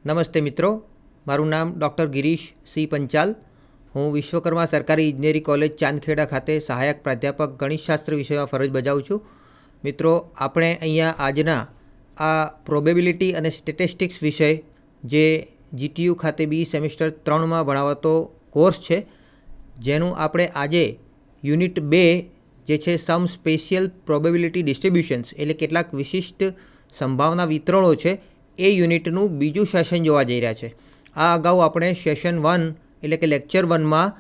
નમસ્તે મિત્રો, મારું નામ ડૉક્ટર ગિરીશ સી પંચાલ. હું વિશ્વકર્મા સરકારી ઇજનેરી કોલેજ ચાંદખેડા ખાતે સહાયક પ્રાધ્યાપક ગણિતશાસ્ત્ર વિષયમાં ફરજ બજાવું છું. મિત્રો, આપણે અહીંયા આજના આ પ્રોબેબિલિટી અને સ્ટેટિસ્ટિક્સ વિષય જે જીટીયુ ખાતે બી સેમિસ્ટર 3માં ભણાવતો કોર્સ છે, જેનું આપણે આજે યુનિટ 2 જે છે સમ સ્પેશિયલ પ્રોબેબિલિટી ડિસ્ટ્રીબ્યુશન્સ એટલે કેટલાક વિશિષ્ટ સંભાવના વિતરણો છે એ યુનિટનું બીજું સેશન જોવા જઈ રહ્યા છે. આ અગાઉ આપણે સેશન 1 એટલે કે લેક્ચર 1માં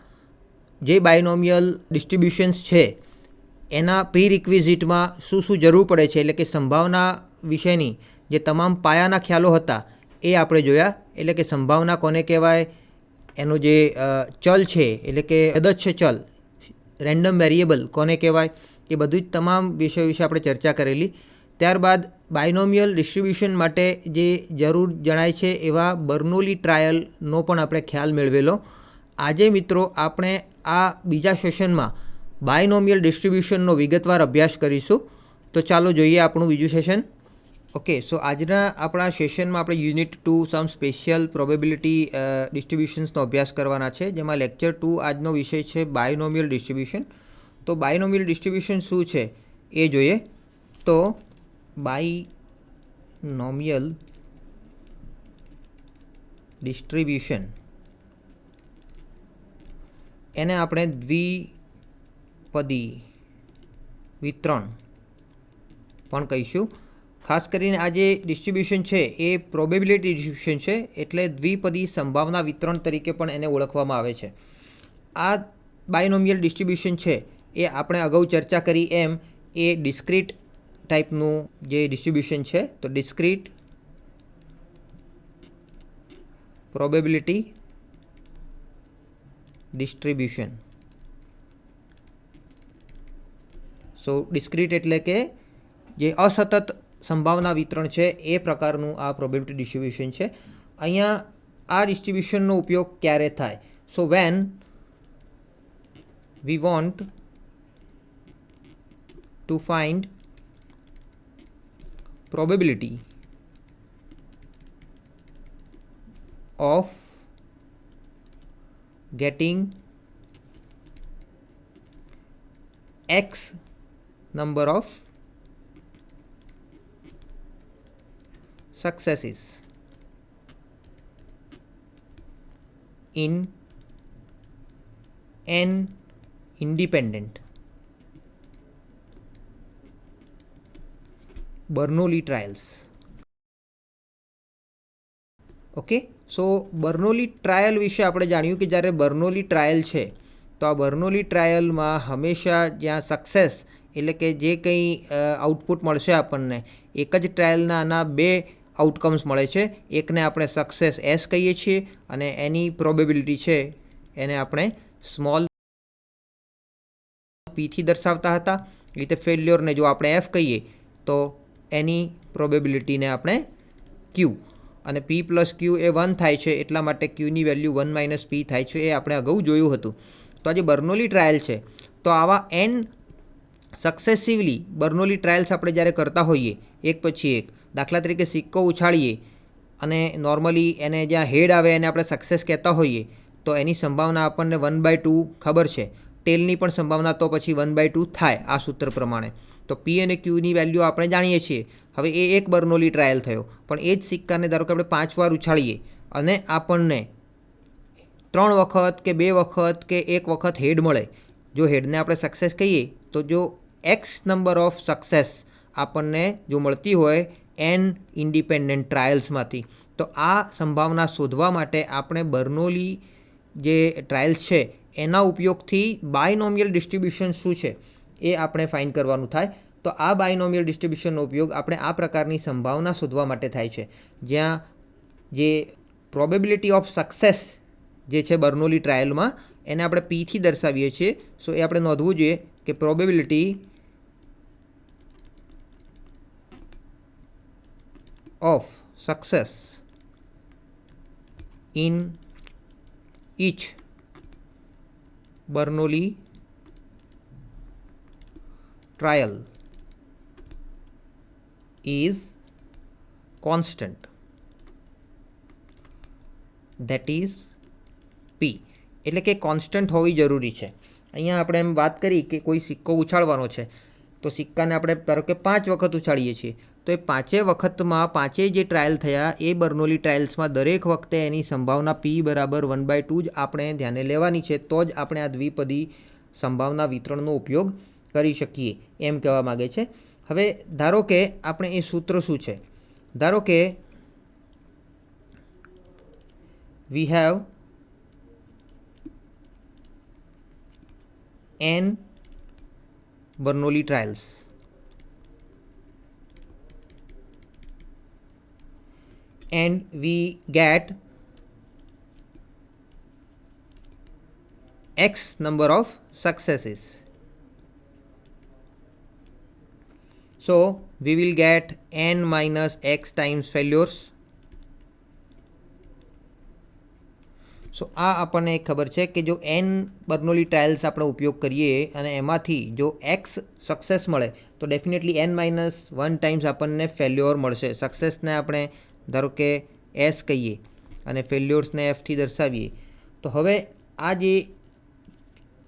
જે બાયનોમિયલ ડિસ્ટ્રીબ્યુશન્સ છે એના પ્રી રિક્વિઝિટમાં શું શું જરૂર પડે છે એટલે કે સંભાવના વિશેની જે તમામ પાયાના ખ્યાલો હતા એ આપણે જોયા. એટલે કે સંભાવના કોને કહેવાય, એનો જે ચલ છે એટલે કે અદચ્છ ચલ રેન્ડમ વેરિયેબલ કોને કહેવાય, એ બધું જ તમામ વિષયો વિશે આપણે ચર્ચા કરેલી. ત્યારબાદ બાયનોમિયલ ડિસ્ટ્રીબ્યુશન માટે જે જરૂર જણાય છે એવા બર્નોલી ટ્રાયલનો પણ આપણે ખ્યાલ મેળવેલો. આજે મિત્રો આપણે આ બીજા સેશનમાં બાયનોમિયલ ડિસ્ટ્રીબ્યુશનનો વિગતવાર અભ્યાસ કરીશું. તો ચાલો જોઈએ આપણું બીજું સેશન. ઓકે, સો આજના આપણા સેશનમાં આપણે યુનિટ 2 સમ સ્પેશિયલ પ્રોબેબિલિટી ડિસ્ટ્રીબ્યુશન્સનો અભ્યાસ કરવાના છે, જેમાં લેક્ચર 2 આજનો વિષય છે બાયનોમિયલ ડિસ્ટ્રીબ્યુશન. તો બાયનોમિયલ ડિસ્ટ્રીબ્યુશન શું છે એ જોઈએ. તો બાયનોમિયલ ડિસ્ટ્રીબ્યુશન એને આપણે દ્વિપદી વિતરણ પણ કહીશું. ખાસ કરીને આ જે ડિસ્ટ્રીબ્યુશન છે એ પ્રોબેબિલિટી ડિસ્ટ્રીબ્યુશન છે, એટલે દ્વિપદી સંભાવના વિતરણ તરીકે પણ એને ઓળખવામાં આવે છે. આ બાયનોમિયલ ડિસ્ટ્રીબ્યુશન છે એ આપણે અગાઉ ચર્ચા કરી એમ એ ડિસ્ક્રીટ ટાઈપનું જે ડિસ્ટ્રીબ્યુશન છે. તો ડિસ્ક્રીટ પ્રોબેબિલિટી ડિસ્ટ્રીબ્યુશન. સો ડિસ્ક્રીટ એટલે કે જે અસતત સંભાવના વિતરણ છે એ પ્રકારનું આ પ્રોબેબિલિટી ડિસ્ટ્રીબ્યુશન છે. અહીંયા આ ડિસ્ટ્રીબ્યુશનનો ઉપયોગ ક્યારે થાય? So when we want to find probability of getting x number of successes in an independent Bernoulli trials. Okay, so Bernoulli trial વિશે આપણે જાણ્યું કે જ્યારે બર્નોલી ટ્રાયલ છે તો આ બર્નોલી ટ્રાયલમાં હંમેશા જ્યાં સક્સેસ એટલે કે જે કંઈ આઉટપુટ મળશે આપણને, એક જ ટ્રાયલના આના બે આઉટકમ્સ મળે છે. એકને આપણે સક્સેસ એસ કહીએ છીએ અને એની પ્રોબેબિલિટી છે એને આપણે સ્મોલ પીથી દર્શાવતા હતા. એ રીતે ફેલ્યોરને જો આપણે એફ કહીએ તો એની પ્રોબેબિલિટીને આપણે ક્યુ, અને પી પ્લસ ક્યુ એ 1 થાય છે એટલા માટે ક્યુની વેલ્યુ 1 - પી થાય છે. એ આપણે અગાઉ જોયું હતું. તો આ જે બર્નોલી ટ્રાયલ છે તો આવા એન સક્સેસિવલી બર્નોલી ટ્રાયલ્સ આપણે જ્યારે કરતા હોઈએ એક પછી એક, દાખલા તરીકે સિક્કો ઉછાળીએ અને નોર્મલી એને જ્યાં હેડ આવે એને આપણે સક્સેસ કહેતા હોઈએ તો એની સંભાવના આપણને 1/2 ખબર છે. ટેલની પણ સંભાવના તો પછી 1/2 થાય આ સૂત્ર પ્રમાણે. તો પી અને ક્યુની વેલ્યુ આપણે જાણીએ છીએ. હવે એ એક બર્નોલી ટ્રાયલ થયો, પણ એ જ સિક્કાને ધારો કે આપણે 5 વાર ઉછાળીએ અને આપણને 3 વખત કે 2 વખત કે 1 વખત હેડ મળે. જો હેડને આપણે સક્સેસ કહીએ તો જો એક્સ નંબર ઓફ સક્સેસ આપણને જો મળતી હોય એન ઇન્ડિપેન્ડન્ટ ટ્રાયલ્સમાંથી, તો આ સંભાવના શોધવા માટે આપણે બર્નોલી જે ટ્રાયલ્સ છે એના ઉપયોગથી બાયનોમિયલ ડિસ્ટ્રીબ્યુશન શું છે એ આપણે ફાઇન્ડ કરવાનું થાય. તો આ બાયનોમિયલ ડિસ્ટ્રીબ્યુશનનો ઉપયોગ આપણે આ પ્રકારની સંભાવના શોધવા માટે થાય છે, જ્યાં જે પ્રોબેબિલિટી ઓફ સક્સેસ જે છે બર્નોલી ટ્રાયલમાં એને આપણે પીથી દર્શાવીએ છીએ. સો એ આપણે નોંધવું જોઈએ કે probability of success in each Bernoulli trial is constant. That is P. એટલે કે કોન્સ્ટન્ટ હોવી જરૂરી છે. અહીંયા આપણે એમ વાત કરી કે કોઈ સિક્કો ઉછાળવાનો છે, તો સિક્કાને આપણે ધારો કે 5 વખત ઉછાળીએ છીએ, તો એ 5 વખતમાં 5 જે ટ્રાયલ થયા એ બર્નોલી ટ્રાયલ્સમાં દરેક વખતે એની સંભાવના P બરાબર 1/2 જ આપણે ધ્યાને લેવાની છે, તો જ આપણે આ દ્વિપદી સંભાવના વિતરણનો ઉપયોગ કરી શકીએ એમ કહેવા માગે છે. હવે ધારો કે આપણે એ સૂત્ર શું છે, ધારો કે we have n Bernoulli trials and we get x number of successes. So we will get n minus x times failures. સો આ આપણને ખબર છે કે જો n બર્નોલી ટ્રાયલ્સ આપણે ઉપયોગ કરીએ અને એમાંથી જો x સક્સેસ મળે તો ડેફિનેટલી n-1 ટાઈમ્સ આપણને ફેલ્યોર મળશે. સક્સેસને આપણે ધારો કે s કહીએ અને ફેલ્યોર્સને f થી દર્શાવીએ. તો હવે આ જે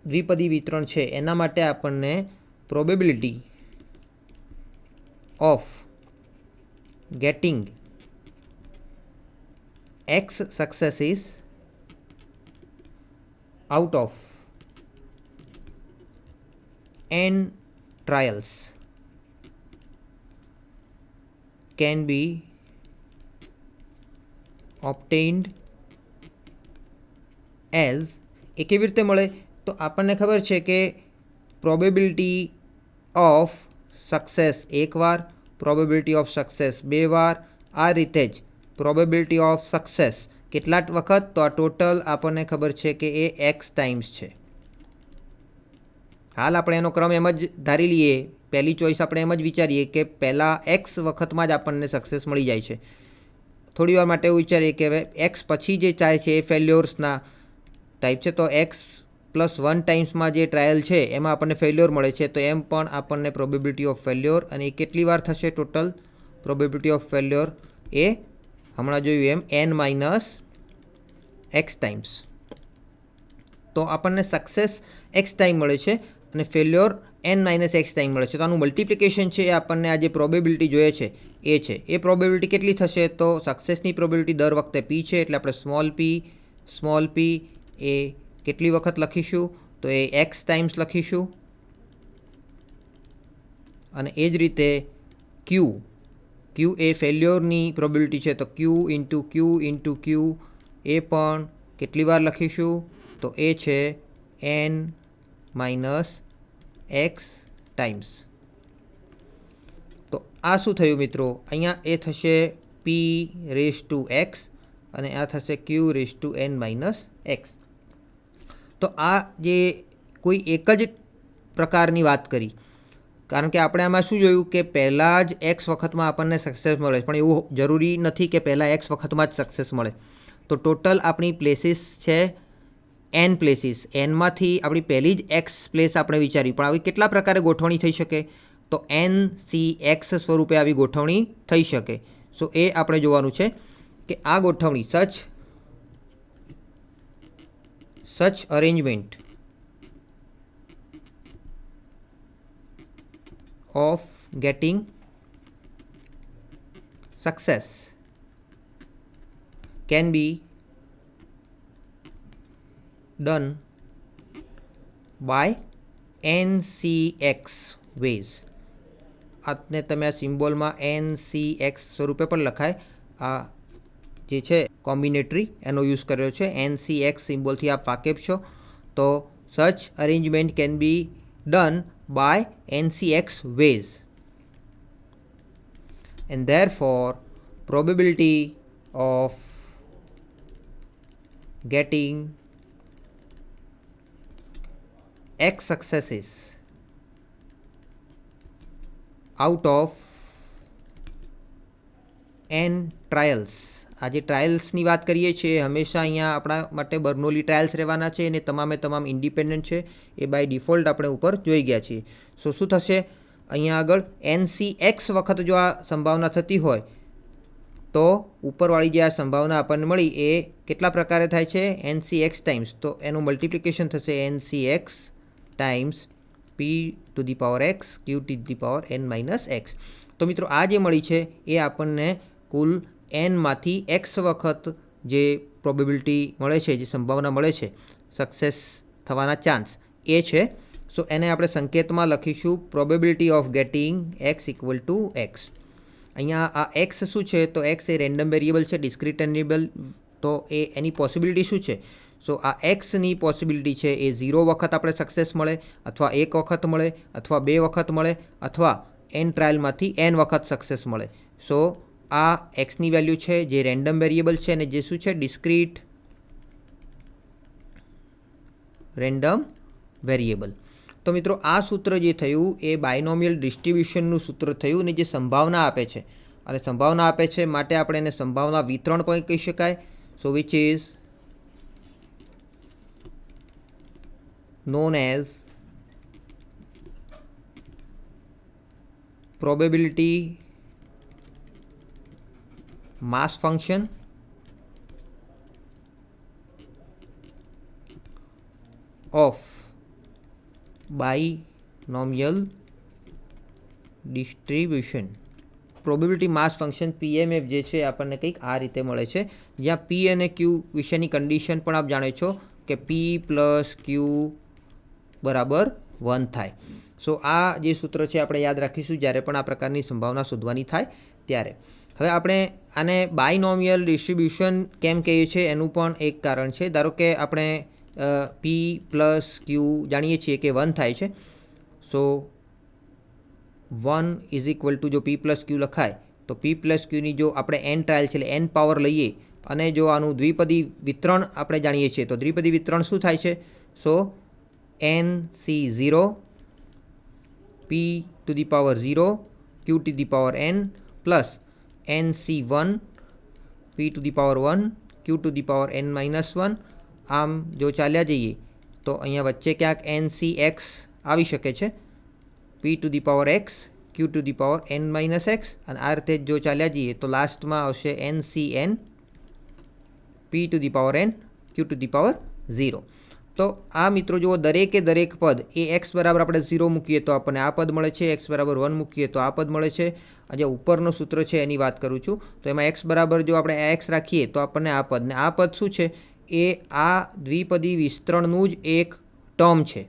દ્વિપદી વિતરણ છે એના માટે આપણને probability of gating x સક્સેસીસ out of n trials can be obtained as એ કેવી રીતે મળે? તો આપણને ખબર છે કે પ્રોબેબિલિટી ઓફ સક્સેસ એકવાર, પ્રોબેબિલિટી ઓફ સક્સેસ 2 વાર, આ રીતે જ પ્રોબેબિલિટી ઓફ સક્સેસ કેટલા વખત? તો આ ટોટલ આપણને ખબર છે કે એ x ટાઈમ્સ છે. હાલ આપણે એનો ક્રમ એમ જ ધારી લઈએ, પહેલી ચોઈસ આપણે એમ જ વિચારીએ કે પહેલાં x વખતમાં જ આપણને સક્સેસ મળી જાય છે. થોડી વાર માટે એવું વિચારીએ કે હવે x પછી જે થાય છે એ ફેલ્યોર્સના ટાઈપ છે, તો x+1 ટાઈમ્સમાં જે ટ્રાયલ છે એમાં આપણને ફેલ્યોર મળે છે, તો એમ પણ આપણને પ્રોબેબિલિટી ઓફ ફેલ્યોર, અને એ કેટલી વાર થશે ટોટલ પ્રોબેબિલિટી ઓફ ફેલ્યોર? એ હમણાં જોયું એમ n-x ટાઈમ્સ. તો આપણને સક્સેસ x ટાઈમ મળે છે અને ફેલ્યોર n-x ટાઈમ મળે છે. તો આનું મલ્ટિપ્લિકેશન છે એ આપણને આ જે પ્રોબેબિલિટી જોઈએ છે એ છે. એ પ્રોબેબિલિટી કેટલી થશે? તો સક્સેસની પ્રોબેબિલિટી દર વખતે p છે, એટલે આપણે સ્મોલ p એ કેટલી વખત લખીશું? તો એ x ટાઈમ્સ લખીશું. અને એ જ રીતે q એ ફેલ્યોરની પ્રોબેબિલિટી છે, તો q એ પણ કેટલી વાર લખીશું? તો એ છે n-x ટાઈમ્સ. તો આ શું થયું મિત્રો? અહીંયા એ થશે p⁻x અને આ થશે q⁻n-x. તો આ જે કોઈ એક જ પ્રકારની વાત કરી, કારણ કે આપણે આમાં શું જોયું કે પહેલાં જ x વખતમાં આપણને સક્સેસ મળે, પણ એવું જરૂરી નથી કે પહેલાં x વખતમાં જ સક્સેસ મળે. તો ટોટલ આપણી પ્લેસીસ છે n પ્લેસીસ. nમાંથી આપણી પહેલી જ x પ્લેસ આપણે વિચારી, પણ આવી કેટલા પ્રકારે ગોઠવણી થઈ શકે? તો n-c-x સ્વરૂપે આવી ગોઠવણી થઈ શકે. સો એ આપણે જોવાનું છે કે આ ગોઠવણી સચ arrangement of getting success can be done by n-c-x ways. આને તમે આ સિમ્બોલમાં n-c-x સ્વરૂપે પણ લખાય. આ જે છે કોમ્બિનેટરી એનો યુઝ કર્યો છે. n-c-x સિમ્બોલથી આપ વાકેફ છો. તો such arrangement can be done by n-c-x ways, and therefore probability of getting x successes out of n trials. આ જે ટ્રાયલ્સની વાત કરીએ છીએ હંમેશા અહીંયા આપણા માટે બર્નોલી ટ્રાયલ્સ રહેવાના છે અને તમામે તમામ ઇન્ડિપેન્ડન્ટ છે. એ બાય ડિફોલ્ટ આપણે ઉપર જોઈ ગયા છીએ. સો શું થશે અહીંયા આગળ? n-c-x વખત જો આ સંભાવના થતી હોય તો ઉપરવાળી જે આ સંભાવના આપણને મળી એ કેટલા પ્રકારે થાય છે? NCX ટાઈમ્સ, તો એનું મલ્ટિપ્લિકેશન થશે NCX ટાઈમ્સ p⁴x q⁴n−x. તો મિત્રો આ જે મળી છે એ આપણને કુલ n માંથી x વખત જે પ્રોબેબિલિટી મળે છે, જે સંભાવના મળે છે સક્સેસ થવાના ચાન્સ એ છે. સો એને આપણે સંકેતમાં લખીશું probability of gating x = x. અહીંયા આ x શું છે? તો x એ રેન્ડમ વેરિયેબલ છે, ડિસ્ક્રીટ વેરિયેબલ. તો એની પોસિબિલિટી શું છે? સો આ એક્સની પોસિબિલિટી છે એ 0 વખત આપણે સક્સેસ મળે, અથવા 1 વખત મળે, અથવા 2 વખત મળે, અથવા n ટ્રાયલમાંથી n વખત સક્સેસ મળે. સો આ એક્સની વેલ્યુ છે જે રેન્ડમ વેરિયેબલ છે અને જે શું છે? Discrete random variable. તો મિત્રો આ સૂત્ર જે થયું એ બાયનોમિયલ ડિસ્ટ્રીબ્યુશનનું સૂત્ર થયું અને જે સંભાવના આપે છે, અને સંભાવના આપે છે માટે આપણે એને સંભાવના વિતરણ પણ કહી શકાય. So which is known as probability mass function of binomial distribution. Probability mass function PMF જે છે આપણને કંઈક આ રીતે મળે છે, જ્યાં P અને Q વિશેની કન્ડિશન પણ આપ જાણો છો કે P + Q = 1 થાય. સો આ જે સૂત્ર છે આપણે યાદ રાખીશું જ્યારે પણ આ પ્રકારની સંભાવના શોધવાની થાય ત્યારે. હવે આપણે આને બાયનોમિયલ ડિસ્ટ્રીબ્યુશન કેમ કહીએ છીએ એનું પણ એક કારણ છે. ધારો કે આપણે P + Q જાણીએ છીએ કે 1 થાય છે. સો 1 = જો P + Q લખાય તો P + Qની જો આપણે n ટ્રાયલ છે એટલે n પાવર લઈએ અને જો આનું દ્વિપદી વિતરણ આપણે જાણીએ છીએ તો દ્વિપદી વિતરણ શું થાય છે? સો NC0 p⁴0 q⁴n plus NC1 p⁴1 q⁴n−1. આમ જો ચાલ્યા જઈએ તો અહીંયા વચ્ચે ક્યાંક NCX આવી શકે છે, p⁴x q⁴n−x, અને આ રીતે જો ચાલ્યા જઈએ તો લાસ્ટમાં આવશે NCN p⁴n q⁴0. તો આ મિત્રો જુઓ, દરેકે દરેક પદ એ x બરાબર આપણે 0 મૂકીએ તો આપણને આ પદ મળે છે, x બરાબર 1 મૂકીએ તો આ પદ મળે છે. આ જે ઉપરનું સૂત્ર છે એની વાત કરું છું, તો એમાં x બરાબર જો આપણે x રાખીએ તો આપણને આ પદ, ને આ પદ શું છે? એ આ દ્વિપદી વિસ્તરણનું જ એક ટર્મ છે,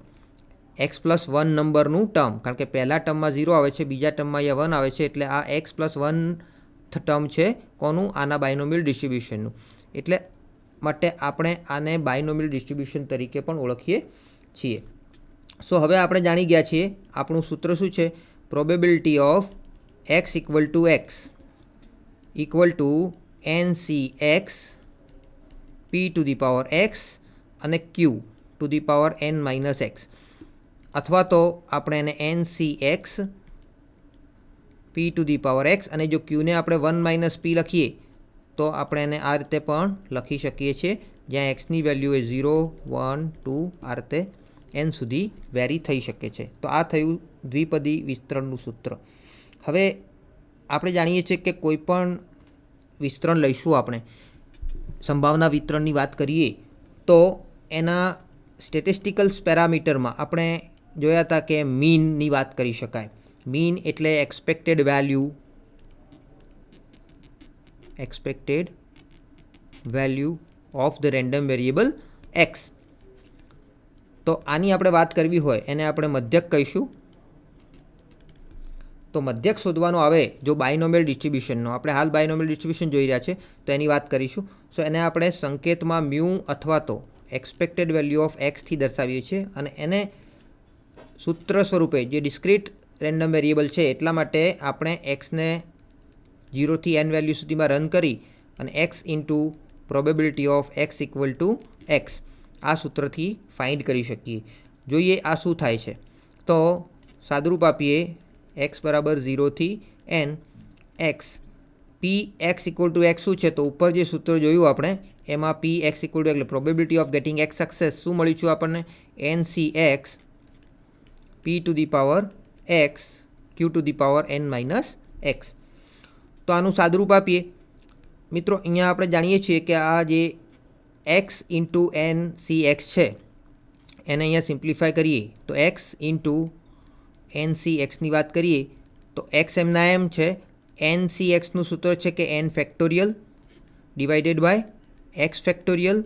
x+1 નંબરનું ટર્મ. કારણ કે પહેલા ટર્મમાં 0 આવે છે, બીજા ટર્મમાં અહીંયા 1 આવે છે, એટલે આ x+1 ટર્મ છે કોનું? આના બાયનોમિયલ ડિસ્ટ્રીબ્યુશનનું. એટલે માટે આપણે આને બાયનોમિયલ ડિસ્ટ્રીબ્યુશન તરીકે પણ ઓળખીએ છીએ. સો હવે આપણે જાણી ગયા છીએ આપણું સૂત્ર શું છે? Probability of x = x = NCX p⁴x અને q⁴n−x, અથવા તો આપણે એને NCX p⁴x અને જો qને આપણે 1 - p લખીએ તો આપણે એને આ રીતે પણ લખી શકીએ છીએ, જ્યાં xની વેલ્યુ એ 0, 1, 2 આ રીતે n સુધી વેરી થઈ શકે છે. તો આ થયું દ્વિપદી વિસ્તરણનું સૂત્ર. હવે આપણે જાણીએ છીએ કે કોઈ પણ વિસ્તરણ લઈશું, આપણે સંભાવના વિતરણની વાત કરીએ તો એના સ્ટેટિસ્ટિકલ્સ પેરામીટરમાં આપણે જોયા હતા કે મીનની વાત કરી શકાય. મીન એટલે expected value of the random variable x. તો આની આપણે વાત કરવી હોય એને આપણે મધ્યક કહીશું. તો મધ્યક શોધવાનો આવે જો બાયનોમિયલ ડિસ્ટ્રીબ્યુશનનો, આપણે હાલ બાયનોમિયલ ડિસ્ટ્રીબ્યુશન જોઈ રહ્યા છે તો એની વાત કરીશું. સો એને આપણે સંકેતમાં મ્યુ અથવા તો એક્સપેક્ટેડ વેલ્યુ ઓફ એક્સથી દર્શાવીએ છીએ, અને એને સૂત્ર સ્વરૂપે જે ડિસ્ક્રીટ રેન્ડમ વેરિયેબલ છે એટલા માટે આપણે એક્સને 0 થી n વેલ્યુ સુધીમાં રન કરી અને x * probability of x = x આ સૂત્રથી ફાઇન્ડ કરી શકીએ. જોઈએ આ શું થાય છે. તો સાદુરૂપ આપીએ x = 0 થી n x p(x = x) શું છે? તો ઉપર જે સૂત્ર જોયું આપણે એમાં p(x = એટલે probability of gating x success શું મળ્યું છે આપણને? NCX p⁴x q⁴n−x. તો આનું સાદુરૂપ આપીએ મિત્રો અહીંયા આપણે જાણીએ છીએ કે આ જે x into N C x છે એને અહીંયા સિમ્પ્લિફાય કરીએ તો એક્સ ઇન્ટુ એન સી એક્સની વાત કરીએ તો એક્સ એમના એમ છે, એન સી એક્સનું સૂત્ર છે કે n factorial divided by x factorial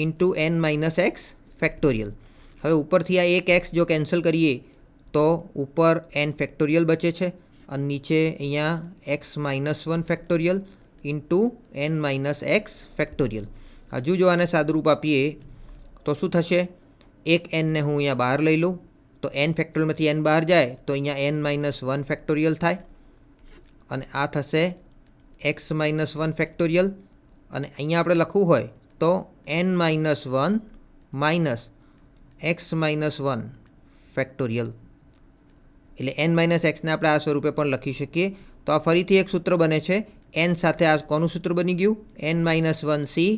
into N minus x factorial. હવે ઉપરથી આ એક એક્સ જો કેન્સલ કરીએ તો ઉપર એન ફેક્ટોરિયલ બચે છે અને નીચે અહીંયા x minus one factorial into N minus x factorial. હજુ જો આને સાદુરૂપ આપીએ તો શું થશે? એક એનને હું અહીંયા બહાર લઈ લઉં તો એન ફેક્ટોરિયલમાંથી એન બહાર જાય તો અહીંયા એન માઇનસ વન ફેક્ટોરિયલ થાય અને આ થશે એક્સ માઇનસ વન ફેક્ટોરિયલ અને અહીંયા આપણે લખવું હોય તો n minus one minus x minus one factorial, એટલે એન માઇનસ એક્સને આપણે આ સ્વરૂપે પણ લખી શકીએ. તો આ ફરીથી એક સૂત્ર બને છે. એન સાથે આ કોનું સૂત્ર બની ગયું? N minus one C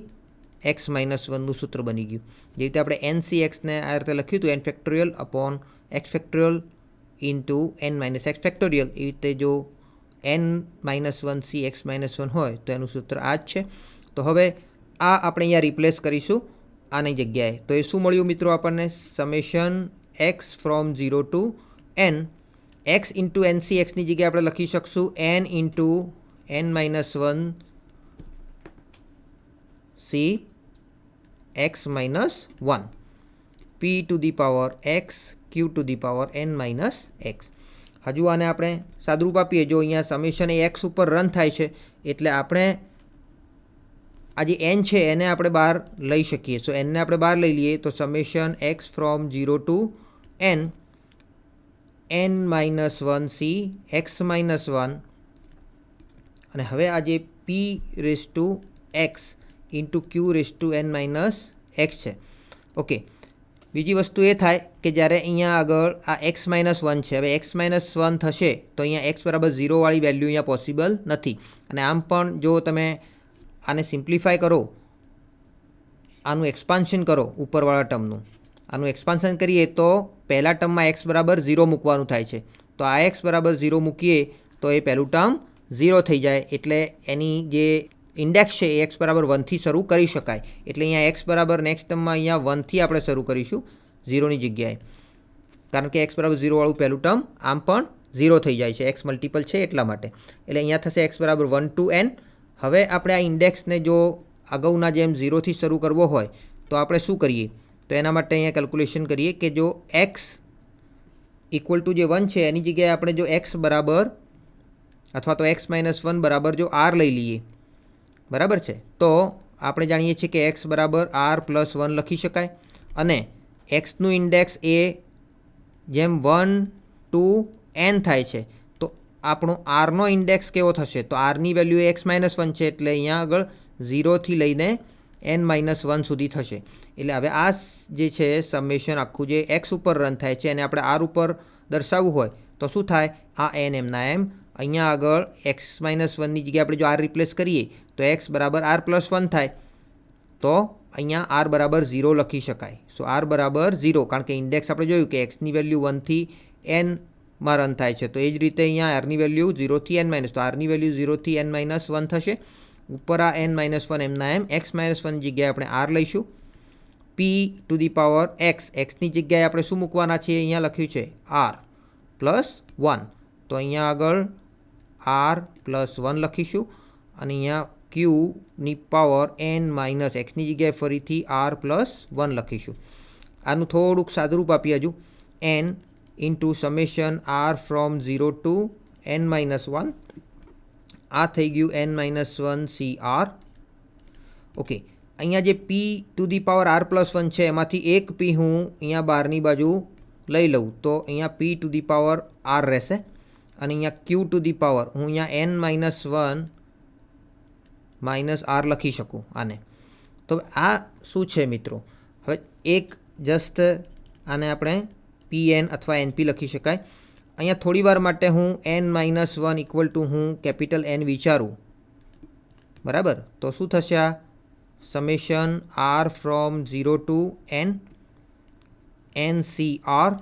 x minus વનનું સૂત્ર બની ગયું. જે રીતે આપણે એન સી એક્સને આ રીતે લખ્યું હતું n factorial upon x factorial into N minus x factorial, એવી રીતે જો n minus one C x minus one હોય તો એનું સૂત્ર આ જ છે. તો હવે આ આપણે અહીંયા રિપ્લેસ કરીશું આની જગ્યાએ. તો એ શું મળ્યું મિત્રો આપણને? Summation x from 0 to N X into N C એક્સની જગ્યાએ આપણે લખી શકશું N into N minus one C x minus one P to the power x Q to the power N minus X. હજુ આને આપણે સાદુરૂપ આપીએ. જો અહીંયા સમેશન એ એક્સ ઉપર રન થાય છે એટલે આપણે આ જે એન છે એને આપણે બહાર લઈ શકીએ. સો એનને આપણે બહાર લઈ લઈએ તો summation x from 0 to N N minus one C x minus one અને હવે આ જે P raise to X into Q raise to N minus X છે. ઓકે, બીજી વસ્તુ એ થાય કે જ્યારે અહીંયા આગળ આ એક્સ માઇનસ વન છે, હવે એક્સ માઇનસ વન થશે તો અહીંયા એક્સ બરાબર 0 વાળી વેલ્યુ અહીંયા પોસિબલ નથી. અને આમ પણ જો તમે આને સિમ્પ્લિફાય કરો, આનું એક્સપાન્શન કરો ઉપરવાળા ટર્મનું, આનું એક્સપાન્શન કરીએ તો પહેલા ટર્મમાં એક્સ બરાબર 0 મૂકવાનું થાય છે. તો આ એક્સ બરાબર 0 મૂકીએ તો એ પહેલું ટર્મ 0 થઈ જાય, એટલે એની જે ઇન્ડેક્સ છે એ એક્સ બરાબર 1થી શરૂ કરી શકાય. એટલે અહીંયા એક્સ બરાબર નેક્સ્ટ ટર્મમાં અહીંયા 1થી આપણે શરૂ કરીશું 0ની જગ્યાએ, કારણ કે એક્સ બરાબર 0 વાળું પહેલું ટર્મ આમ પણ 0 થઈ જાય છે, એક્સ મલ્ટિપલ છે એટલા માટે. એટલે અહીંયા થશે એક્સ બરાબર 1 ટુ એન. હવે આપણે આ ઇન્ડેક્સને જો અગાઉના જેમ 0થી શરૂ કરવો હોય તો આપણે શું કરીએ? તો એના માટે અહીંયા કેલ્ક્યુલેશન કરીએ કે જો એક્સ ઇક્વલ ટુ જે 1 છે એની જગ્યાએ આપણે જો એક્સ બરાબર અથવા તો એક્સ માઇનસ વન બરાબર જો આર લઈ લઈએ, બરાબર છે, તો આપણે જાણીએ છીએ કે એક્સ બરાબર આર પ્લસ 1 લખી શકાય. અને એક્સનું ઇન્ડેક્સ એ જેમ 1 ટુ એન થાય છે તો આપણો આરનો ઇન્ડેક્સ કેવો થશે? તો આરની વેલ્યુ એક્સ માઇનસ વન છે એટલે અહીંયા આગળ 0થી લઈને એન માઇનસ વન સુધી થશે. એટલે હવે આ જે છે સમેશન આખું જે એક્સ ઉપર રન થાય છે અને આપણે આર ઉપર દર્શાવવું હોય તો શું થાય? આ એન એમના એમ અહીંયા આગળ એક્સ માઇનસ વનની જગ્યાએ આપણે જો આર રિપ્લેસ કરીએ તો એક્સ બરાબર આર પ્લસ 1 થાય, તો અહીંયા આર બરાબર 0 લખી શકાય. સો આર બરાબર 0, કારણ કે ઇન્ડેક્સ આપણે જોયું કે એક્સની વેલ્યુ 1થી એનમાં રન થાય છે, તો એ જ રીતે અહીંયા આરની વેલ્યુ 0થી એન માઇનસ, તો આરની વેલ્યુ 0થી એન માઇનસ 1 થશે. ઉપર આ એન માઇનસ 1 એમના એમ એક્સ માઇનસ 1ની જગ્યાએ આપણે આર લઈશું. P to the power X, એક્સની જગ્યાએ આપણે શું મૂકવાના છીએ? અહીંયા લખ્યું છે આર પ્લસ 1, તો અહીંયા આગળ આર પ્લસ 1 લખીશું અને અહીંયા ક્યુની પાવર એન માઇનસ એક્સની જગ્યાએ ફરીથી આર પ્લસ 1 લખીશું. આનું થોડુંક સાદુરૂપ આપીએ હજુ. N into summation r from 0 to N minus 1, આ થઈ ગયું N minus 1 C r. Okay, અહીંયા જે p to the power r plus 1 છે એમાંથી એક પી હું અહીંયા બહારની બાજુ લઈ લઉં તો અહીંયા p to the power r રહેશે અને અહીંયા ક્યુ ટુ ધી પાવર હું અહીંયા એન માઇનસ 1 માઇનસ આર લખી શકું આને. તો આ શું છે મિત્રો? હવે એક જસ્ટ આને આપણે પી એન અથવા એનપી લખી શકાય. અહીંયા થોડી વાર માટે હું એન માઇનસ 1 ઇક્વલ ટુ હું કેપિટલ એન વિચારું, બરાબર, તો શું થશે? આ summation r from 0 to N n C r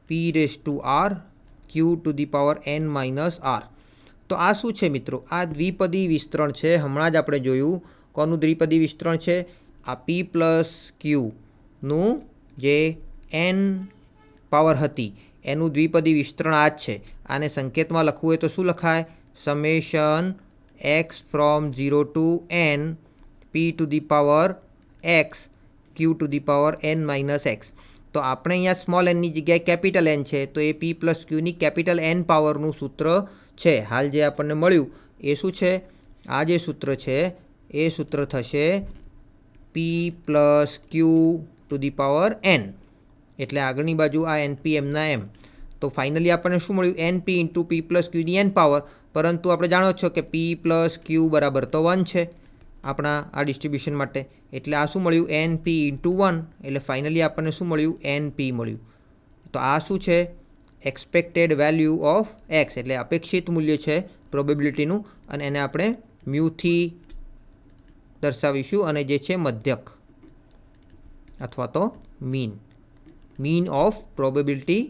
p raise to r q to the power N minus r. તો આ શું છે મિત્રો? આ દ્વિપદી વિસ્તરણ છે. હમણાં જ આપણે જોયું કોનું દ્વિપદી વિસ્તરણ છે? આ પી પ્લસ ક્યુનું જે એન પાવર હતી એનું દ્વિપદી વિસ્તરણ આ જ છે. આને સંકેતમાં લખવું હોય તો શું લખાય? Summation x from 0 to n p to the power x Q to the power N minus x. તો આપણે અહીંયા સ્મોલ એનની જગ્યાએ કેપિટલ એન છે, તો એ પી પ્લસ ક્યુની કેપિટલ એન પાવરનું સૂત્ર છે. હાલ જે આપણને મળ્યું એ શું છે? આ જે સૂત્ર છે એ સૂત્ર થશે P plus Q to the power N. એટલે આગળની બાજુ આ એન પી એમના એમ. તો ફાઇનલી આપણને શું મળ્યું? એન પી ઇન્ટુ પી પ્લસ ક્યુની એન પાવર. પરંતુ આપણે જાણો છો કે પી પ્લસ ક્યુ બરાબર તો 1 છે આપણા આ ડિસ્ટ્રીબ્યુશન માટે. એટલે આ શું મળ્યું? N p into 1. એટલે ફાઇનલી આપણને શું મળ્યું? એન પી મળ્યું. તો આ શું છે? એક્સપેક્ટેડ વેલ્યુ ઓફ એક્સ, એટલે અપેક્ષિત મૂલ્ય છે પ્રોબેબિલિટીનું, અને એને આપણે મ્યુથી દર્શાવીશું, અને જે છે મધ્યક અથવા તો મીન ઓફ પ્રોબેબિલિટી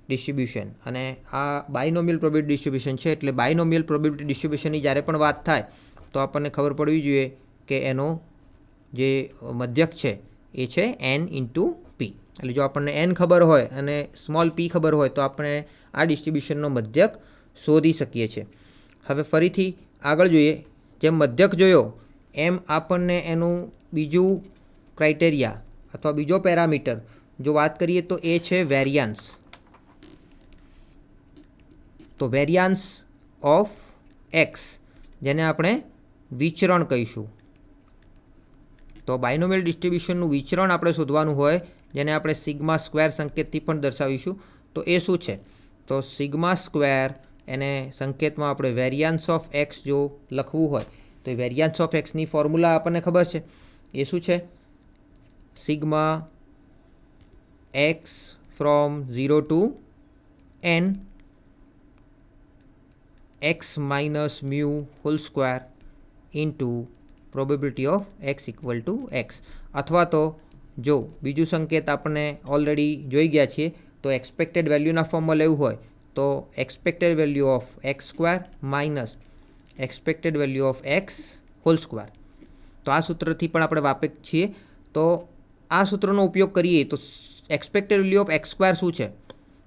ડિસ્ટ્રીબ્યુશન. અને આ બાયનોમિયલ પ્રોબેબિલિટી ડિસ્ટ્રીબ્યુશન છે. એટલે બાયનોમિયલ પ્રોબેબિલિટી ડિસ્ટ્રીબ્યુશનની જ્યારે પણ વાત થાય તો આપણને ખબર પડવી જોઈએ કે એનો જે મધ્યક છે એ છે એન ઇન્ટુ પી. એટલે જો આપણને એન ખબર હોય અને સ્મોલ પી ખબર હોય તો આપણે આ ડિસ્ટ્રીબ્યુશનનો મધ્યક શોધી શકીએ છીએ. હવે ફરીથી આગળ જોઈએ. જેમ મધ્યક જોયો એમ આપણને એનું બીજું ક્રાઇટેરિયા અથવા બીજો પેરામીટર જો વાત કરીએ તો એ છે વેરિયાન્સ. તો વેરિયાન્સ ઓફ એક્સ, જેને આપણે વિચરણ કહીશું. તો બાયનોમિયલ ડિસ્ટ્રીબ્યુશનનું વિચરણ આપણે શોધવાનું હોય, જેને આપણે સિગ્મા સ્ક્વેર સંકેતથી પણ દર્શાવીશું. તો એ શું છે? તો સિગ્મા સ્ક્વેર એને સંકેતમાં આપણે વેરિયાન્સ ઓફ એક્સ જો લખવું હોય તો એ વેરિયાન્સ ઓફ એક્સની ફોર્મ્યુલા આપણને ખબર છે. એ શું છે? Sigma x from 0 to N x minus mu whole square into probability of x equal to x. અથવા તો જો બીજું સંકેત આપણે ઓલરેડી જોઈ ગયા છીએ તો એક્સપેક્ટેડ વેલ્યુના ફોર્મમાં લેવું હોય તો expected value of x square minus expected value of x whole square. તો આ સૂત્રથી પણ આપણે વાકેફ છીએ. તો આ સૂત્રનો ઉપયોગ કરીએ તો expected value of x square શું છે?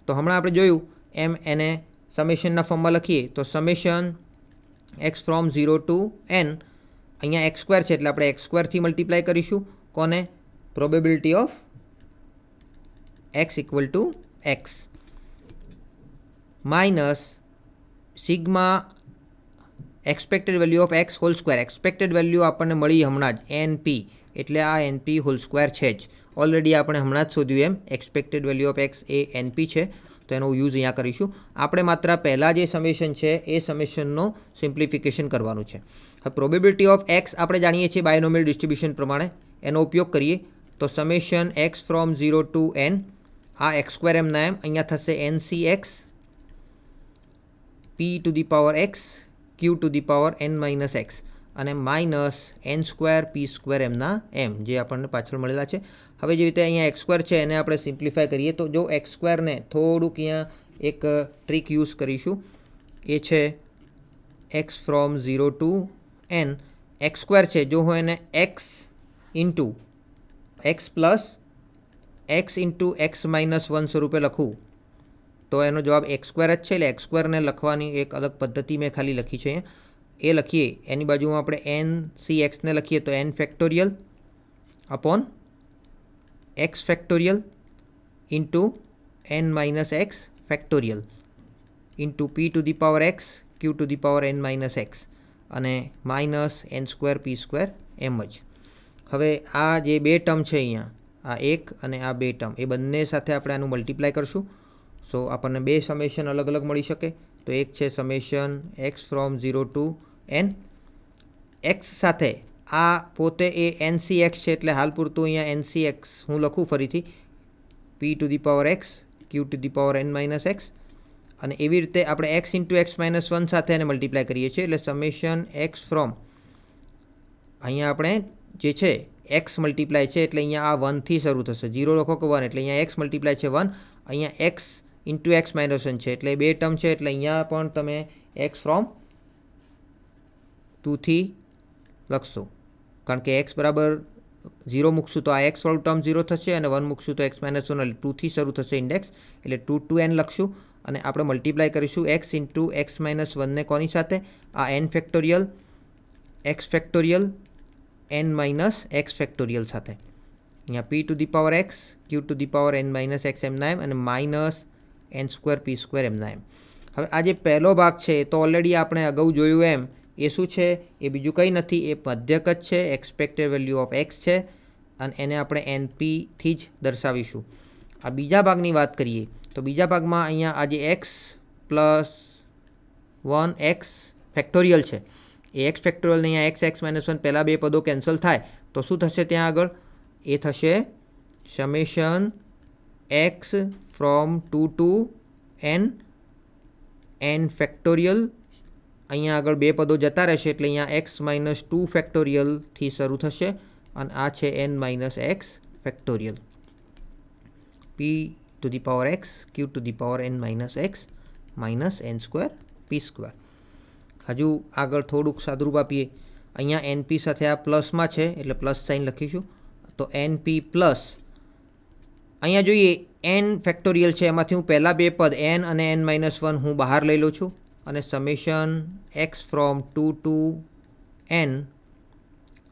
તો હમણાં આપણે જોયું એમ એને સમેશનના ફોર્મમાં લખીએ તો summation x from 0 to n, અહીંયા એક્સ સ્ક્વેર છે એટલે આપણે એક્સ સ્ક્વેરથી મલ્ટીપ્લાય કરીશું. કોને? Probability of x equal to x minus sigma expected value of x whole square. Expected value આપણને મળી હમણાં જ એન પી, એટલે આ એન પી હોલ સ્ક્વેર છે જ. ઓલરેડી આપણે હમણાં જ શોધ્યું એમ એક્સપેક્ટેડ વેલ્યુ ઓફ એક્સ એ એન પી છે. તો એનો યુઝ અહીંયા કરીશું. આપણે માત્ર પહેલાં જે સમેશન છે એ સમેશનનો સિમ્પ્લિફિકેશન કરવાનું છે. હવે પ્રોબેબિલિટી ઓફ એક્સ આપણે જાણીએ છીએ બાયનોમિયલ ડિસ્ટ્રીબ્યુશન પ્રમાણે. એનો ઉપયોગ કરીએ તો summation x from 0 to n, આ એક્સ સ્ક્વેર એમના એમ, અહીંયા થશે n C x p to the power x Q to the power N minus x, અને minus n square p square એમના એમ, જે આપણને પાછળ મળેલા છે. હવે જે રીતે અહીંયા એક્સ સ્ક્વેર છે એને આપણે સિમ્પ્લિફાય કરીએ તો જો એક્સ સ્ક્વેરને થોડુંક અહીંયા એક ટ્રીક યુઝ કરીશું. એ છે x from 0 to N. X square છે જો હું એને x into x plus x into x minus 1 સ્વરૂપે લખું તો એનો જવાબ એક્સ સ્ક્વેર જ છે. એટલે એક્સ સ્ક્વેરને લખવાની એક અલગ પદ્ધતિ મેં ખાલી લખી છે અહીંયા. એ લખીએ એની બાજુમાં આપણે એન સી એક્સને લખીએ તો n factorial upon x factorial into N minus x factorial into p to the power x Q to the power N minus x, અને minus n square p square એમ જ. હવે આ જે બે ટર્મ છે અહીંયા, આ એક અને આ બે ટર્મ, એ બંને સાથે આપણે આનું મલ્ટીપ્લાય કરશું. સો આપણને બે સમેશન અલગ અલગ મળી શકે. તો એક છે summation x from 0 to N. X સાથે આ પોતે એ એન સી એક્સ છે એટલે હાલ પૂરતું અહીંયા એન સી એક્સ હું લખું ફરીથી p to the power x Q to the power N minus x, અને એવી રીતે આપણે એક્સ ઇન્ટુ એક્સ માઇનસ 1 સાથે એને મલ્ટીપ્લાય કરીએ છીએ. એટલે સમેશન એક્સ ફ્રોમ, અહીંયા આપણે જે છે એક્સ મલ્ટીપ્લાય છે એટલે અહીંયા આ 1થી શરૂ થશે. 0 લખો કે 1, એટલે અહીંયા એક્સ મલ્ટીપ્લાય છે 1, અહીંયા એક્સ ઇન્ટુ એક્સ માઇનસ 1 છે એટલે બે ટર્મ છે એટલે અહીંયા પણ તમે એક્સ ફ્રોમ 2થી લખશું, કારણ કે એક્સ બરાબર 0 મૂકશું તો આ એક્સ વાળું ટર્મ 0 થશે અને 1 મૂકશું તો x - 1 એટલે 2થી શરૂ થશે ઇન્ડેક્સ, એટલે 2 to n લખશું અને આપણે મલ્ટીપ્લાય કરીશું x ઇન્ટુ x - 1 ને કોની સાથે? આ n factorial x factorial n minus x factorial સાથે. અહીંયા p to the power x q to the power n minus x એમના એમ અને minus n square p square એમના એમ. હવે આ જે પહેલો ભાગ છે એ તો ઓલરેડી આપણે અગાઉ જોયું એમ એ શું છે? એ બીજું કંઈ નથી, એ મધ્યક જ છે, એક્સપેક્ટેડ વેલ્યુ ઓફ એક્સ છે અને એને આપણે એનપીથી જ દર્શાવીશું. આ બીજા ભાગની વાત કરીએ તો બીજા ભાગમાં અહીંયા આ જે એક્સ પ્લસ 1 એક્સ ફેક્ટોરિયલ છે એ એક્સ ફેક્ટોરિયલને અહીંયા એક્સ માઇનસ 1 પહેલાં બે પદો કેન્સલ થાય તો શું થશે ત્યાં આગળ? એ થશે summation x from 2 to n factorial. અહીંયા આગળ બે પદો જતા રહેશે એટલે અહીંયા x - 2 ફેક્ટોરિયલથી શરૂ થશે અને આ છે n - x factorial. p to the power x q to the power n - x minus n square p square. હજુ આગળ થોડુંક સાદુરૂપ આપીએ. અહીંયા np સાથે આ પ્લસમાં છે એટલે પ્લસ સાઇન લખીશું તો np પ્લસ અહીંયા જોઈએ n ફેક્ટોરિયલ છે એમાંથી હું પહેલાં બે પદ n અને n - 1 હું બહાર લઈ લઉં છું અને summation x from 2 to n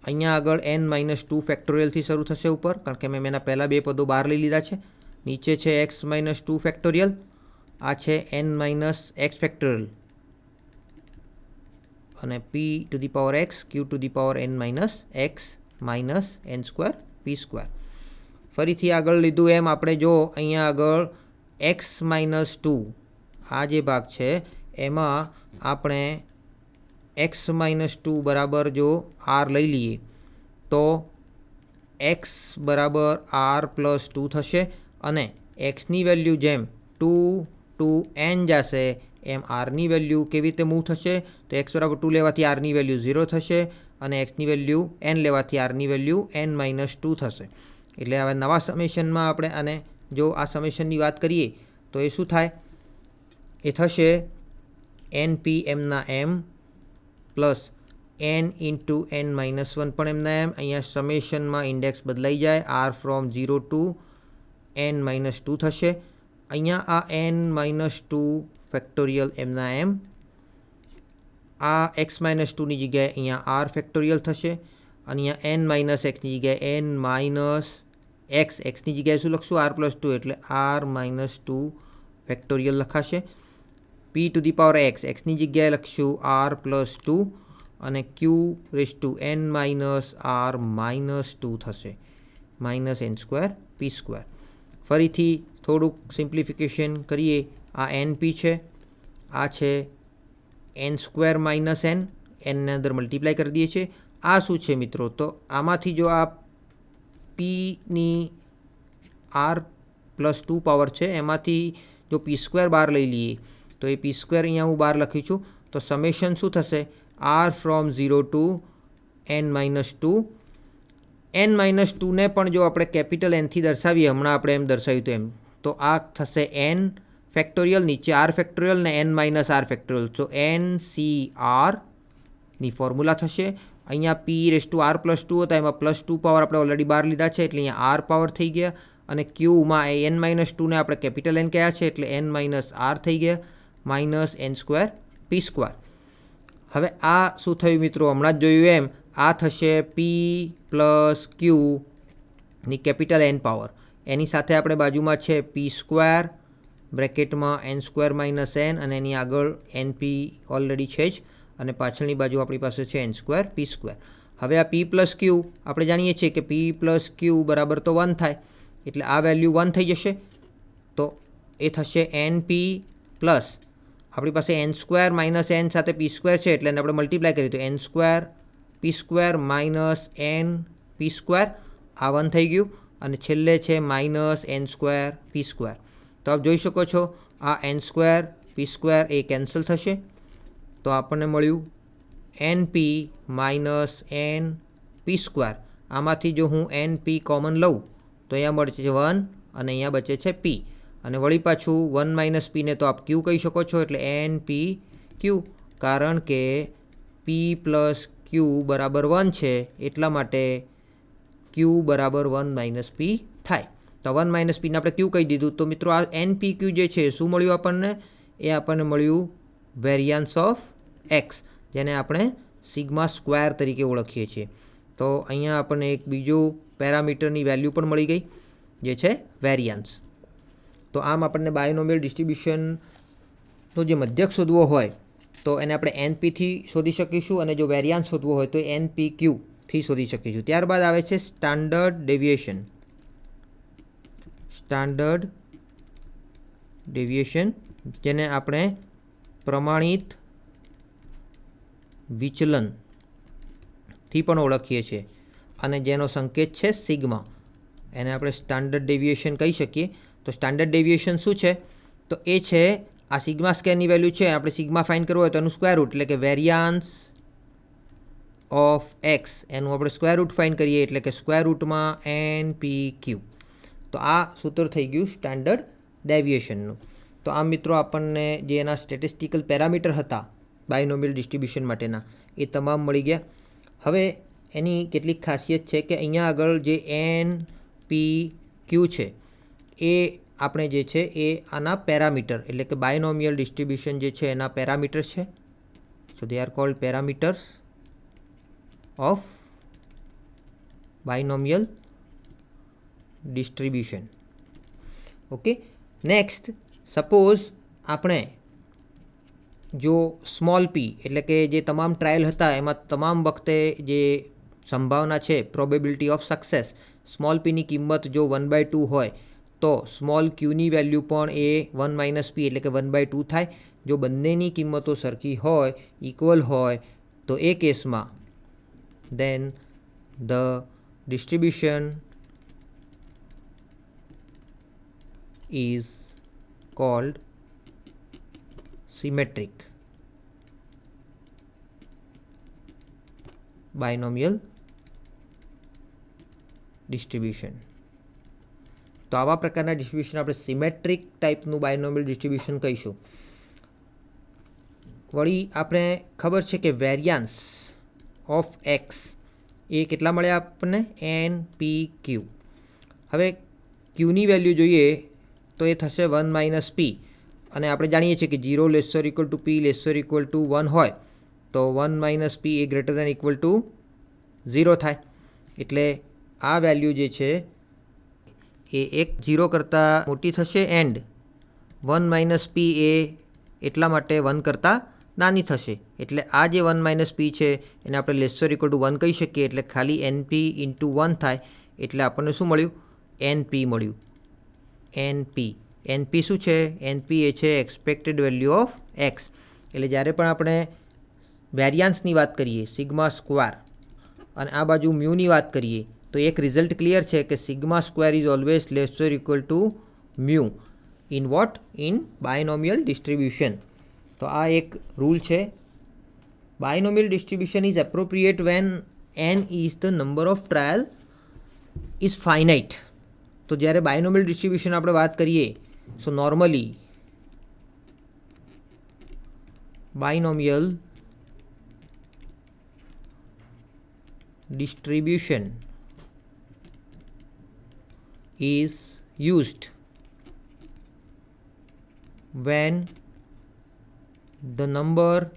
અહીંયા આગળ n - 2 ફેક્ટોરિયલથી શરૂ થશે ઉપર, કારણ કે મેં એના પહેલાં બે પદો બહાર લઈ લીધા છે. નીચે છે x - 2 ફેક્ટોરિયલ, આ છે n - x ફેક્ટોરિયલ અને p to the power x q to the power n - x minus n square p square. ફરીથી આગળ લીધું એમ આપણે જો અહીંયા આગળ x - 2 આ જે ભાગ છે એમાં આપણે x - 2 બરાબર જો r લઈ લઈએ તો x બરાબર r પ્લસ 2 થશે અને xની વેલ્યુ જેમ 2 ટુ n જશે એમ આરની વેલ્યુ કેવી રીતે મૂવ થશે? તો x બરાબર 2 લેવાથી આરની વેલ્યુ 0 થશે અને xની વેલ્યુ n લેવાથી આરની વેલ્યુ n - 2 થશે. એટલે હવે નવા સમેશનમાં આપણે આને જો આ સમેશનની વાત કરીએ તો એ શું થાય? એ થશે np એમના એમ પ્લસ n ઇન્ટુ n - 1 પણ એમના એમ. અહીંયા સમેશનમાં ઇન્ડેક્સ બદલાઈ જાય, r ફ્રોમ 0 ટુ n - 2 થશે. અહીંયા આ n - 2 ફેક્ટોરિયલ એમના એમ, આ x - 2ની જગ્યાએ અહીંયા r ફેક્ટોરિયલ થશે અને અહીંયા n - xની જગ્યાએ n માઇનસ xની જગ્યાએ શું લખશું? r પ્લસ 2 એટલે r - 2 ફેક્ટોરિયલ લખાશે. p ટુ ધી પાવર xની જગ્યાએ લખીશું r પ્લસ 2 અને q raise to n minus r minus 2 થશે minus n square p square. ફરીથી થોડુંક સિમ્પ્લિફિકેશન કરીએ. આ np છે, આ છે n સ્ક્વેર માઇનસ n, nને અંદર મલ્ટીપ્લાય કરી દઈએ છીએ. આ શું છે મિત્રો? તો આમાંથી જો આ pની r પ્લસ 2 પાવર છે એમાંથી જો p સ્ક્વેર બહાર લઈ લઈએ તો એ p સ્ક્વેર અહીંયા હું બહાર લખી છું તો સમેશન શું થશે? r from 0 to n - 2. n - 2ને પણ જો આપણે કેપિટલ nથી દર્શાવીએ, હમણાં આપણે એમ દર્શાવ્યું હતું એમ, તો આ થશે n ફેક્ટોરિયલ, નીચે r ફેક્ટોરિયલ ને n માઇનસ r ફેક્ટોરિયલ. તો NCRની ફોર્મ્યુલા થશે. અહીંયા p raise to r plus 2 હતા એમાં પ્લસ 2 પાવર આપણે ઓલરેડી બહાર લીધા છે એટલે અહીંયા r પાવર થઈ ગયા અને ક્યુમાં n - 2ને આપણે કેપિટલ n કહ્યા છે એટલે n માઇનસ r થઈ ગયા minus n square p square. હવે આ શું થયું મિત્રો? હમણાં જ જોયું એમ આ થશે p પ્લસ ક્યુની કેપિટલ n પાવર, એની સાથે આપણે બાજુમાં છે p સ્ક્વેર બ્રેકેટમાં n સ્ક્વેર માઇનસ n અને એની આગળ np ઓલરેડી છે જ અને પાછળની બાજુ આપણી પાસે છે n સ્ક્વેર p સ્ક્વેર. હવે આ p પ્લસ ક્યુ આપણે જાણીએ છીએ કે p પ્લસ ક્યુ બરાબર તો 1 થાય એટલે આ વેલ્યુ 1 થઈ જશે તો એ થશે np પ્લસ આપણી પાસે n સ્ક્વેર માઇનસ n સાથે p સ્ક્વેર છે એટલે એને આપણે મલ્ટીપ્લાય કરીએ તો n square p square minus n p square, આ 1 થઈ ગયું અને છેલ્લે છે minus n square p square. તો આપ જોઈ શકો છો આ n સ્ક્વેર p સ્ક્વેર એ કેન્સલ થશે તો આપણને મળ્યું np minus n p square. આમાંથી જો હું np કોમન લઉં તો અહીંયા મળે છે 1 અને અહીંયા બચે છે p અને વળી પાછું 1 માઇનસ p ને તો આપ q કહી શકો છો એટલે np q, કારણ કે પી પ્લસ ક્યુ બરાબર 1 છે, એટલા માટે ક્યુ બરાબર 1 માઇનસ પી થાય. તો 1 માઇનસ પીને આપણે ક્યુ કહી દીધું. તો મિત્રો આ એન પી ક્યુ જે છે શું મળ્યું આપણને? એ આપણને મળ્યું વેરિયાન્સ ઓફ એક્સ, જેને આપણે સિગ્મા સ્ક્વેર તરીકે ઓળખીએ છીએ. તો અહીંયા આપણને એક બીજું પેરામીટરની વેલ્યુ પણ મળી ગઈ, જે છે વેરિયાન્સ. તો આમ આપણને બાયનોમિયલ ડિસ્ટ્રીબ્યુશનનો જે મધ્યક શોધવો હોય તો એને આપણે એનપીથી શોધી શકીશું, અને જો વેરિયાન્સ શોધવો હોય તો એનપી ક્યુથી શોધી શકીશું. ત્યારબાદ આવે છે સ્ટાન્ડર્ડ ડેવિએશન. સ્ટાન્ડર્ડ ડેવિએશન, જેને આપણે પ્રમાણિત વિચલનથી પણ ઓળખીએ છીએ, અને જેનો સંકેત છે સિગ્મા. એને આપણે સ્ટાન્ડર્ડ ડેવિએશન કહી શકીએ. તો સ્ટાન્ડર્ડ ડેવિએશન શું છે? તો એ છે આ સિગ્મા સ્ક્વેરની વેલ્યુ છે, આપણે સિગ્મા ફાઇન્ડ કરવું હોય તો એનું સ્ક્વેર રૂટ, એટલે કે વેરિયાન્સ ઓફ એક્સ, એનું આપણે સ્ક્વેર રૂટ ફાઇન્ડ કરીએ, એટલે કે સ્ક્વેર રૂટમાં એન પી ક્યુ. તો આ સૂત્ર થઈ ગયું સ્ટાન્ડર્ડ ડેવિએશનનું. તો આ મિત્રો આપણને જે એના સ્ટેટિસ્ટિકલ પેરામીટર હતા બાયનોમિયલ ડિસ્ટ્રીબ્યુશન માટેના, એ તમામ મળી ગયા. હવે એની કેટલીક ખાસિયત છે કે અહીંયા આગળ જે એન પી ક્યુ છે એ આપણે જે છે એ આના પેરામીટર, એટલે કે બાયનોમિયલ ડિસ્ટ્રીબ્યુશન જે છે એના પેરામીટર છે. So they are called parameters of binomial distribution. Okay, next suppose આપણે જો સ્મોલ પી, એટલે કે જે તમામ ટ્રાયલ હતા એમાં તમામ વખતે જે સંભાવના છે, પ્રોબેબિલિટી ઓફ સક્સેસ, સ્મોલ પીની કિંમત જો 1/2 હોય તો સ્મોલ ક્યુની વેલ્યુ પણ એ 1 માઇનસ પી, એટલે કે 1/2 થાય. જો બંનેની કિંમતો સરખી હોય, ઇક્વલ હોય, તો એ કેસમાં then the distribution is called symmetric binomial distribution. તો આવા પ્રકારના ડિસ્ટ્રીબ્યુશન આપણે સિમેટ્રિક ટાઈપનું બાયનોમિયલ ડિસ્ટ્રીબ્યુશન કહીશું. વળી આપણે ખબર છે કે વેરિયાન્સ ઓફ એક્સ એ કેટલા મળ્યા આપણને? એન પી ક્યુ. હવે ક્યુની વેલ્યુ જોઈએ તો એ થશે 1 માઇનસ પી, અને આપણે જાણીએ છીએ કે 0 લેસર ઇક્વલ ટુ પી લેસર ઇક્વલ ટુ 1 હોય તો 1 માઇનસ પી એ ગ્રેટર દેન ઇક્વલ ટુ 0 થાય. એટલે આ વેલ્યુ જે છે એ 0 કરતાં મોટી થશે, એન્ડ 1 માઇનસ પી એ એટલા માટે 1 કરતાં નાની થશે. એટલે આ જે 1 માઇનસ પી છે એને આપણે લેસર ઇક્વલ ટુ 1 કહી શકીએ, એટલે ખાલી એન પી ઇન્ટુ 1 થાય. એટલે આપણને શું મળ્યું? એન પી મળ્યું. એન પી શું છે? એન પી એ છે એક્સપેક્ટેડ વેલ્યુ ઓફ એક્સ. એટલે જ્યારે પણ આપણે વેરિયાન્સની વાત કરીએ સિગ્મા સ્ક્વેર, અને આ બાજુ મ્યુની વાત કરીએ, તો એક રિઝલ્ટ ક્લિયર છે કે sigma square is always lesser equal to mu in what? In binomial distribution. તો આ એક રૂલ છે. Binomial distribution is appropriate when n is the number of trial is finite. તો જ્યારે બાયનોમિયલ ડિસ્ટ્રીબ્યુશન આપણે વાત કરીએ, so normally binomial distribution is used when the number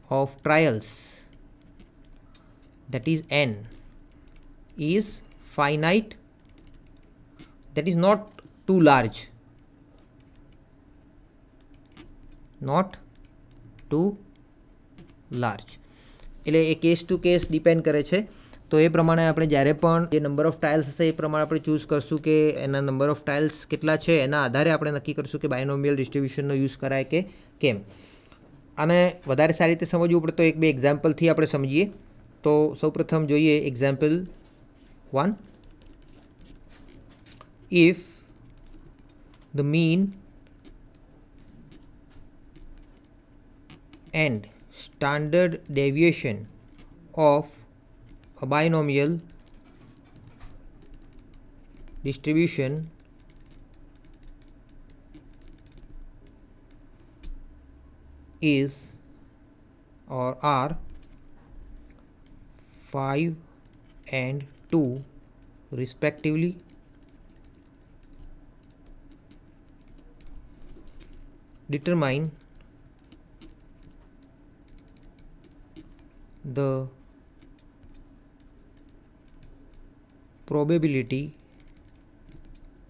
of trials, that is n, is finite, that is not too large, not too large. એટલે એ case two case depend કરે છે. તો એ પ્રમાણે આપણે જ્યારે પણ જે નંબર ઓફ ટ્રાયલ્સ હશે એ પ્રમાણે આપણે ચૂઝ કરશું કે એના નંબર ઓફ ટ્રાયલ્સ કેટલા છે, એના આધારે આપણે નક્કી કરશું કે બાયનોમિયલ ડિસ્ટ્રીબ્યુશનનો યુઝ કરાય કે કેમ. આને વધારે સારી રીતે સમજવું પડે તો એક બે એક્ઝામ્પલથી આપણે સમજીએ. તો સૌપ્રથમ જોઈએ example 1. If the mean and standard deviation of a binomial distribution is or are 5 and 2 respectively, determine the probability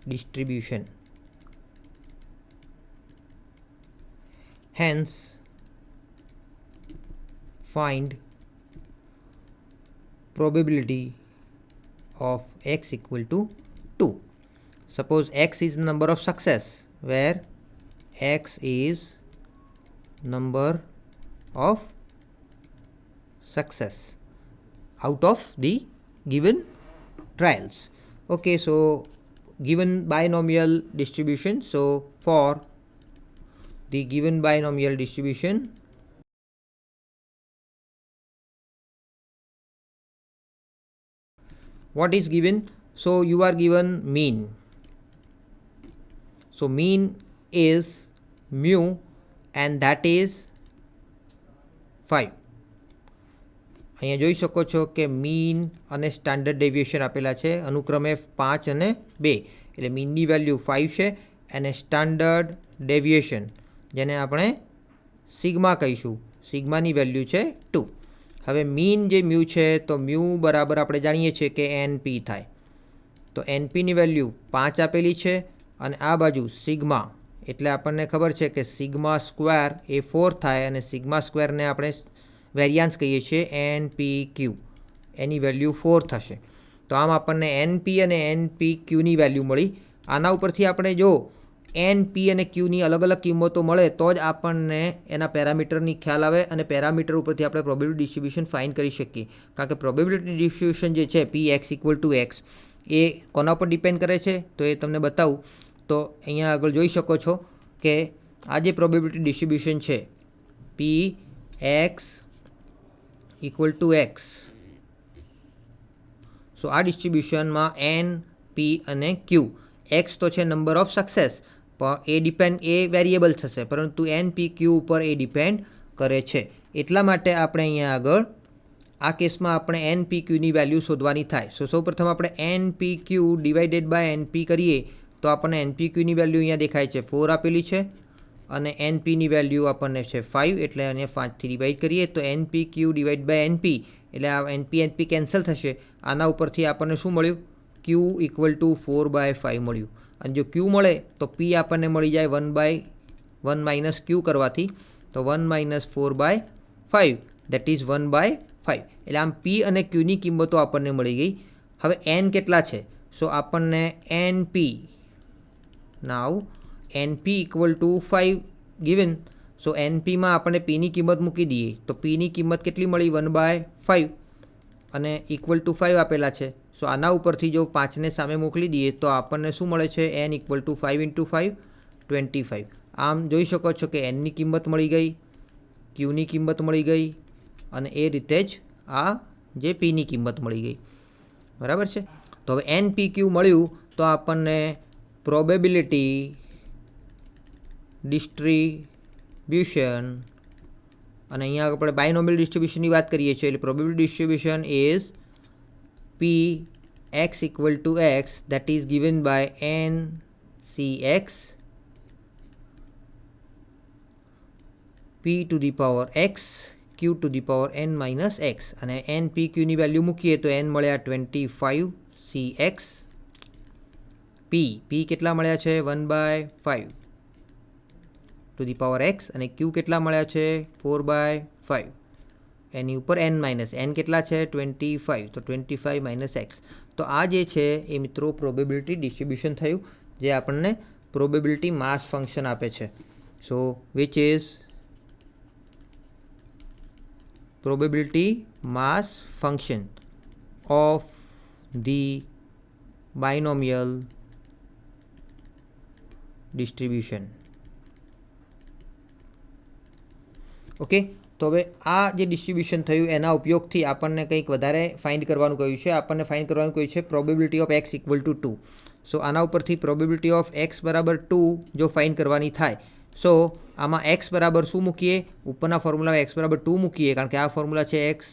distribution. Hence, find probability of x equal to 2. Suppose x is the number of success, where x is number of success out of the given trials. Okay, so given binomial distribution, so for the given binomial distribution, what is given? So you are given mean. So mean is mu and that is 5. અહીંયા જોઈ શકો છો કે mean અને standard deviation આપેલા છે અનુક્રમે 5 અને 2, એટલે મીનની વેલ્યુ 5 છે અને સ્ટાન્ડર્ડ ડેવિએશન જેને આપણે સિગ્મા કહીશું, સિગ્માની વેલ્યુ છે 2. હવે મીન જે મ્યુ છે તો મ્યુ બરાબર આપણે જાણીએ છીએ કે NP થાય. તો NPની વેલ્યુ 5 આપેલી છે અને આ બાજુ સિગ્મા, એટલે આપણને ખબર છે કે સિગ્મા સ્ક્વેર એ 4 થાય અને સિગ્મા સ્ક્વેરને આપણે વેરિયાન્સ કહીએ છીએ NPQ, એની વેલ્યુ 4 થશે. તો આમ આપણને NP અને NPQની વેલ્યુ મળી. આના ઉપરથી આપણે જો NP અને Qની અલગ અલગ કિંમતો મળે તો જ આપણને એના પેરામીટરની ખ્યાલ આવે અને પેરામીટર ઉપરથી આપણે પ્રોબેબિલિટી ડિસ્ટ્રીબ્યુશન ફાઇન્ડ કરી શકીએ. કારણ કે પ્રોબેબિલિટી ડિસ્ટ્રીબ્યુશન જે છે Px ઇક્વલ ટુ x એ કોના ઉપર ડિપેન્ડ કરે છે તો એ તમને બતાવું. તો અહીંયા આગળ જોઈ શકો છો કે આ જે પ્રોબેબિલિટી ડિસ્ટ્રીબ્યુશન છે Px ઇક્વલ ટુ x, સો આ ડિસ્ટ્રીબ્યુશનમાં N, P અને Q, x તો છે નંબર ઓફ સક્સેસ પણ એ વેરિયેબલ થશે, પરંતુ NPQ ઉપર એ ડિપેન્ડ કરે છે. એટલા માટે આપણે અહીંયા આગળ આ કેસમાં આપણે NPQની વેલ્યુ શોધવાની થાય. સો સૌપ્રથમ આપણે NPQ ડિવાઇડેડ બાય NP કરીએ તો આપણને NPQની વેલ્યુ અહીંયા દેખાય છે 4 આપેલી છે અને NPની વેલ્યુ આપણને છે 5, એટલે અને 5થી ડિવાઈડ કરીએ તો NPQ ડિવાઈડ બાય NP, એટલે આ NP કેન્સલ થશે. આના ઉપરથી આપણને શું મળ્યું? Q ઇક્વલ ટુ 4/5 મળ્યું. અને જો Q મળે તો P આપણને મળી જાય 1/1 માઇનસ Q કરવાથી, તો 1 માઇનસ 4/5 દેટ ઇઝ 1/5. એટલે આમ P અને Qની કિંમતો આપણને મળી ગઈ. હવે N કેટલા છે? સો આપણને NP, now NP equal to 5 given. So NPમાં આપણે Pની કિંમત મૂકી દઈએ તો Pની કિંમત કેટલી મળી? 1/5 અને ઇક્વલ ટુ 5 આપેલા છે. સો આના ઉપરથી જો 5ને સામે મોકલી દઈએ તો આપણને શું મળે છે? N equal to 5 into 5 25. આમ જોઈ શકો છો કે Nની કિંમત મળી ગઈ, Qની કિંમત મળી ગઈ અને એ રીતે જ આ જે Pની કિંમત મળી ગઈ. બરાબર છે. તો હવે NPQ મળ્યું તો આપણને પ્રોબેબિલિટી ડિસ્ટ્રીબ્યુશન, અને અહીંયા આપણે બાયનોમિયલ ડિસ્ટ્રીબ્યુશનની વાત કરીએ છીએ, એટલે probability distribution is Px equal to x that is given by NCx P to the power x Q to the power n minus x, અને NPQની વેલ્યુ મૂકીએ તો n મળ્યા 25 CX, P કેટલા મળ્યા છે? 1/5 ટુ ધી પાવર x, અને Q કેટલા મળ્યા છે? 4/5. એની ઉપર n માઇનસ n કેટલા છે? 25, તો 25 માઇનસ x. તો આ જે છે એ મિત્રો પ્રોબેબિલિટી ડિસ્ટ્રીબ્યુશન થયું, જે આપણને પ્રોબેબિલિટી માસ ફંક્શન આપે છે. So which is probability mass function of the binomial distribution. Okay, તો હવે આ જે ડિસ્ટ્રીબ્યુશન થયું એના ઉપયોગથી આપણને કંઈક વધારે ફાઇન્ડ કરવાનું કહ્યું છે. આપણને ફાઇન્ડ કરવાનું કહ્યું છે probability of x equal to 2. સો આના ઉપરથી પ્રોબેબિલિટી ઓફ x બરાબર 2 જો ફાઇન્ડ કરવાની થાય, સો આમાં એક્સ બરાબર શું મૂકીએ? ઉપરના ફોર્મ્યુલામાં એક્સ બરાબર 2 મૂકીએ, કારણ કે આ ફોર્મ્યુલા છે એક્સ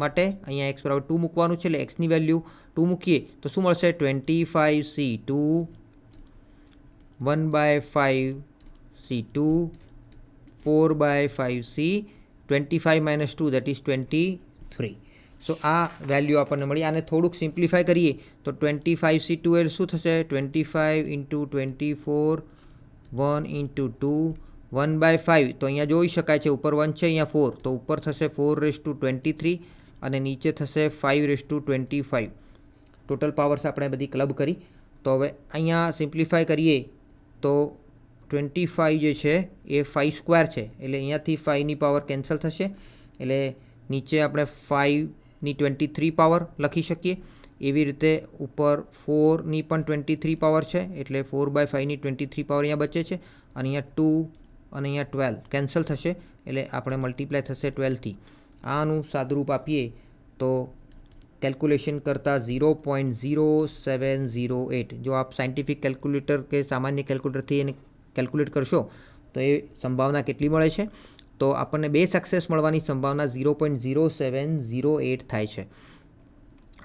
માટે. અહીંયા એક્સ બરાબર 2 મૂકવાનું છે, એટલે એક્સની વેલ્યુ 2 મૂકીએ તો શું મળશે? 25c2 1/5c2 4/5c 25 - 2 that is 23. સો આ વેલ્યુ આપણને મળી. આને થોડુંક સિમ્પ્લિફાય કરીએ તો 25c2 એ શું થશે? 25 × 24 1 × 2 1/5. તો અહીંયા જોઈ શકાય છે ઉપર 1 છે, અહીંયા 4, તો ઉપર થશે 4/23 અને નીચે થશે 5/25. ટોટલ પાવર્સ આપણે બધી ક્લબ કરી. તો હવે અહીંયા સિમ્પ્લિફાય કરીએ તો 25 જે છે એ 5² છે, એટલે અહીંયાથી 5ની પાવર કેન્સલ થશે, એટલે નીચે આપણે 5ની 23 પાવર લખી શકીએ. એવી રીતે ઉપર 4ની પણ 23 પાવર છે, એટલે 4/5ની 23 પાવર અહીંયા બચે છે, અને અહીંયા 2 અને અહીંયા 12 કેન્સલ થશે, એટલે આપણે મલ્ટીપ્લાય થશે 12થી. આનું સાદુરૂપ આપીએ તો કેલ્ક્યુલેશન કરતાં 0.0708. જો આપ સાયન્ટિફિક કેલ્ક્યુલેટર કે સામાન્ય કેલ્ક્યુલેટરથી એને કેલ્ક્યુલેટ કરશો તો એ સંભાવના કેટલી મળે છે? તો આપણને 2 સક્સેસ મળવાની સંભાવના 0.0708 થાય છે.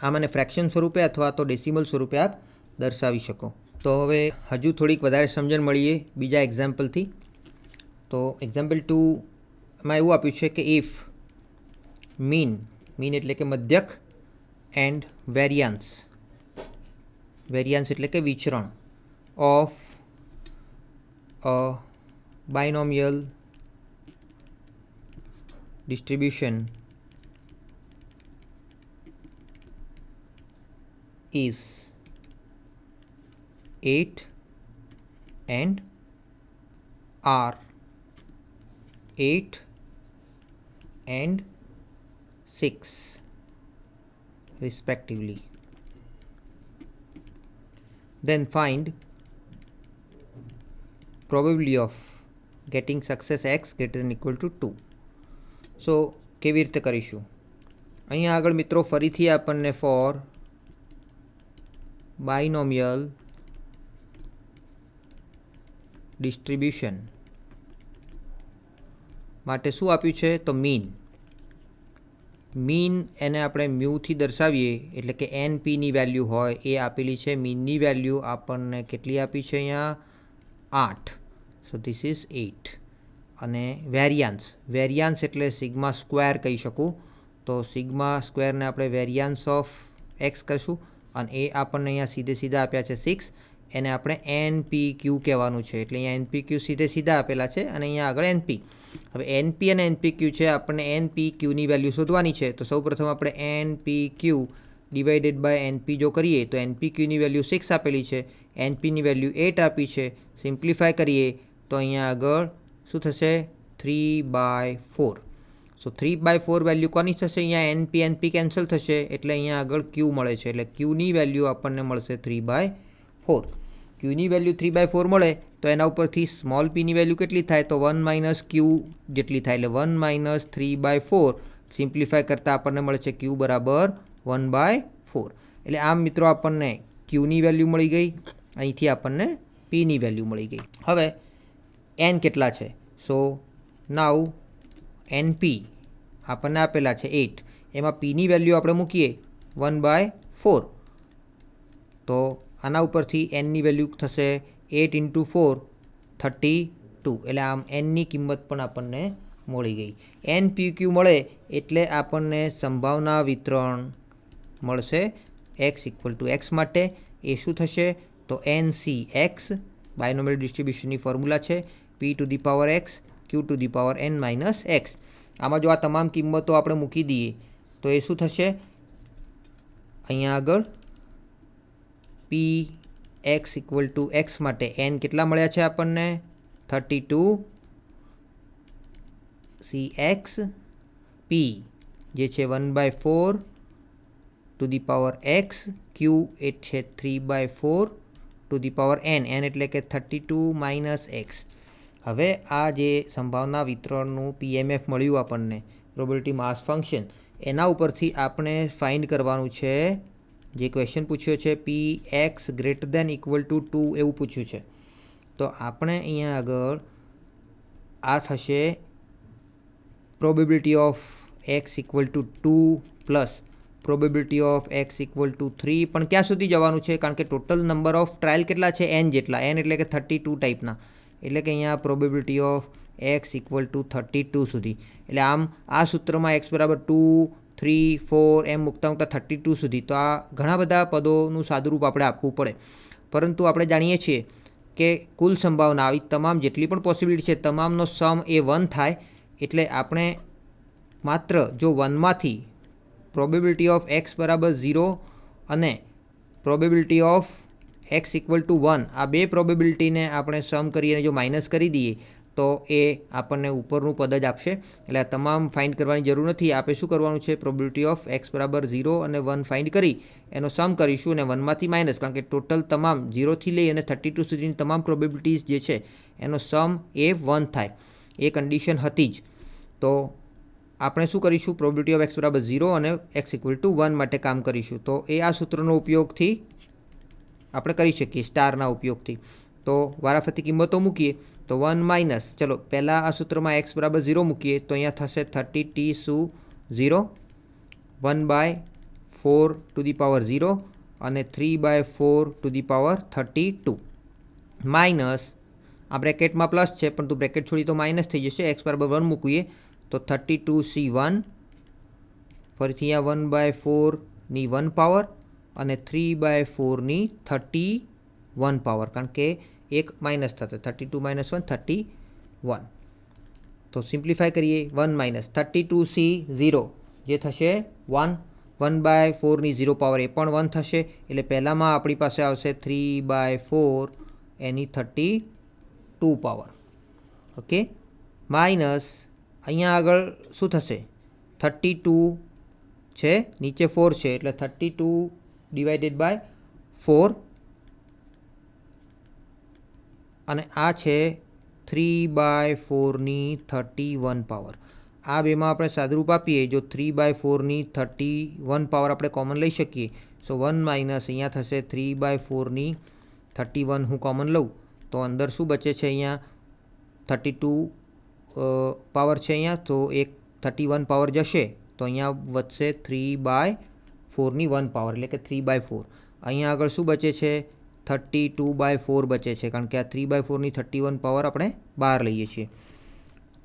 આ મને ફ્રેક્શન સ્વરૂપે અથવા તો ડેસિમલ સ્વરૂપે આપ દર્શાવી શકો. તો હવે હજુ થોડીક વધારે સમજણ મળીએ બીજા એક્ઝામ્પલથી. તો એક્ઝામ્પલ 2માં એવું આપ્યું છે કે ઇફ મીન એટલે કે મધ્યક એન્ડ વેરિયાન્સ એટલે કે વિચરણ of a બાયનોમિયલ distribution is 8 and R 8 and 6 respectively. Then find probability of getting success x greater than equal to 2. સો કેવી રીતે કરીશું? અહીંયા આગળ મિત્રો ફરીથી આપણને ફોર બાયનોમિયલ ડિસ્ટ્રીબ્યુશન માટે શું આપ્યું છે? તો મીન એને આપણે મ્યુથી દર્શાવીએ, એટલે કે NPની વેલ્યુ હોય એ આપેલી છે. મીનની વેલ્યુ આપણને કેટલી આપી છે? અહીંયા 8. So this is 8. અને વેરિયાન્સ એટલે સિગ્મા સ્ક્વેર કહી શકું. તો સિગ્મા સ્ક્વેરને આપણે વેરિયાન્સ ઓફ એક્સ કહીશું, અને એ આપણને અહીંયા સીધા આપ્યા છે 6. એને આપણે NPQ કહેવાનું છે, એટલે અહીંયા NPQ સીધા આપેલા છે, અને અહીંયા આગળ NP. હવે NP અને NPQ છે, આપણને NPQની વેલ્યુ શોધવાની છે. તો સૌપ્રથમ આપણે NPQ ડિવાઇડેડ બાય NP જો કરીએ તો NPQની વેલ્યુ 6 આપેલી છે, NPની વેલ્યુ 8 આપી છે. સિમ્પ્લિફાય કરીએ તો અહીંયા આગળ શું થશે? 3/4. સો 3/4 વેલ્યુ કોની થશે? અહીંયા NP કેન્સલ થશે, એટલે અહીંયા આગળ Q મળે છે, એટલે Qની વેલ્યુ આપણને મળશે 3/4. Qની વેલ્યુ 3/4 મળે તો એના ઉપરથી સ્મોલ pની વેલ્યુ કેટલી થાય? તો 1 - Q જેટલી થાય, એટલે 1 - 3/4. સિમ્પ્લિફાય કરતાં આપણને મળે છે Q બરાબર 1/4. એટલે આમ મિત્રો આપણને Qની વેલ્યુ મળી ગઈ, અહીંથી આપણને Pની વેલ્યુ મળી ગઈ. હવે N કેટલા છે? સો નાવ NP આપણને આપેલા છે 8, એમાં Pની વેલ્યુ આપણે મૂકીએ 1/4. તો આના ઉપરથી Nની વેલ્યુ થશે 8 × 4 32, એટલે આમ Nની કિંમત પણ આપણને મળી ગઈ. NPQ મળે એટલે આપણને સંભાવના વિતરણ મળશે x = x માટે. એ શું થશે? તો NCX બાયનોમિયલ ડિસ્ટ્રીબ્યુશનની ફોર્મ્યુલા છે, p⁴x q⁴n - x. આમાં જો આ તમામ કિંમતો આપણે મૂકી દઈએ તો એ શું થશે? અહીંયા આગળ px = x માટે n કેટલા મળ્યા છે આપણને? 32 cx. p જે છે 1/4 x, q એ છે 3/4 n એટલે કે 32 - x. હવે આ જે સંભાવના વિતરણનું PMF મળ્યું આપણને, પ્રોબેબિલિટી માસ ફંક્શન, એના ઉપરથી આપણે ફાઇન્ડ કરવાનું છે. જે ક્વેશ્ચન પૂછ્યો છે px > 2 એવું પૂછ્યું છે. તો આપણે અહીંયા આગળ આ થશે probability of x equal to 2 plus probability of x equal two 3. પણ ક્યાં સુધી જવાનું છે? કારણ કે ટોટલ નંબર ઓફ ટ્રાયલ કેટલા છે? n જેટલા. n એટલે કે 32 ટાઈપના. એટલે કે અહીંયા probability of x equal two 32 સુધી. એટલે આમ આ સૂત્રમાં એક્સ બરાબર 2, 3, 4 એમ મૂકતા 32 સુધી. તો આ ઘણા બધા પદોનું સાદુરૂપ આપણે આપવું પડે. પરંતુ આપણે જાણીએ છીએ કે કુલ સંભાવના આવી તમામ જેટલી પણ પોસિબિલિટી છે તમામનો સમ એ 1 થાય. એટલે આપણે માત્ર જો 1માંથી પ્રોબેબિલિટી ઓફ એક્સ બરાબર 0 અને probability of x equal two 1 આ બે પ્રોબેબિલિટીને આપણે સમ કરી અને જો માઇનસ કરી દઈએ તો એ આપણને ઉપરનું પદ જ આપશે. એટલે આ તમામ ફાઇન્ડ કરવાની જરૂર નથી. આપણે શું કરવાનું છે? પ્રોબેબિલિટી ઓફ એક્સ બરાબર 0 અને 1 ફાઇન્ડ કરી એનો સમ કરીશું અને 1માંથી માઇનસ, કારણ કે ટોટલ તમામ 0થી લઈ અને 32 સુધીની તમામ પ્રોબેબિલિટીઝ જે છે એનો સમ એ 1 થાય. એ કન્ડિશન હતી જ. તો આપણે શું કરીશું? પ્રોબેબિલિટી ઓફ એક્સ બરાબર 0 અને એક્સ ઇક્વલ ટુ 1 માટે કામ કરીશું. તો એ આ સૂત્રનો ઉપયોગથી આપણે કરી શકીએ, સ્ટારના ઉપયોગથી. તો વારાફરતી કિંમતો મૂકીએ તો 1 માઇનસ, ચલો પહેલાં આ સૂત્રમાં એક્સ બરાબર 0 મૂકીએ તો અહીંયા થશે 30t શું 0, 1/4 ટુ ધી પાવર 0 અને 3/4 ટુ ધી પાવર 32 માઇનસ આ બ્રેકેટમાં પ્લસ છે પરંતુ બ્રેકેટ છોડી તો માઇનસ થઈ જશે. એક્સ બરાબર 1 મૂકીએ તો 32c1, ફરીથી અહીંયા 1/4ની 1 પાવર અને 3/4ની 31 પાવર, કારણ કે એક માઇનસ થશે. 32 - 1 31. તો સિમ્પ્લિફાય કરીએ. 1 માઇનસ 32c0 જે થશે 1, 1/4ની 0 પાવર એ પણ 1 થશે. એટલે પહેલાંમાં આપણી પાસે આવશે 3/4 એની 32 પાવર. ઓકે, માઇનસ અહીંયા આગળ શું થશે? 32 છે, નીચે 4 છે એટલે 32 ડિવાઇડેડ બાય 4 અને આ છે 3/4ની 31 પાવર. આ બેમાં આપણે સાદુરૂપ આપીએ. જો 3/4ની 31 પાવર આપણે કોમન લઈ શકીએ. સો 1 માઇનસ અહીંયા થશે 3/4ની 31 હું કોમન લઉં તો અંદર શું બચે છે? અહીંયા 32 પાવર છે અહીંયા, તો એક 31 પાવર જશે તો અહીંયા વધશે 3/4ની 1 પાવર એટલે કે 3/4. અહીંયા આગળ શું બચે છે? 32/4 બચે છે, કારણ કે આ 3/4ની 31 પાવર આપણે બહાર લઈએ છીએ.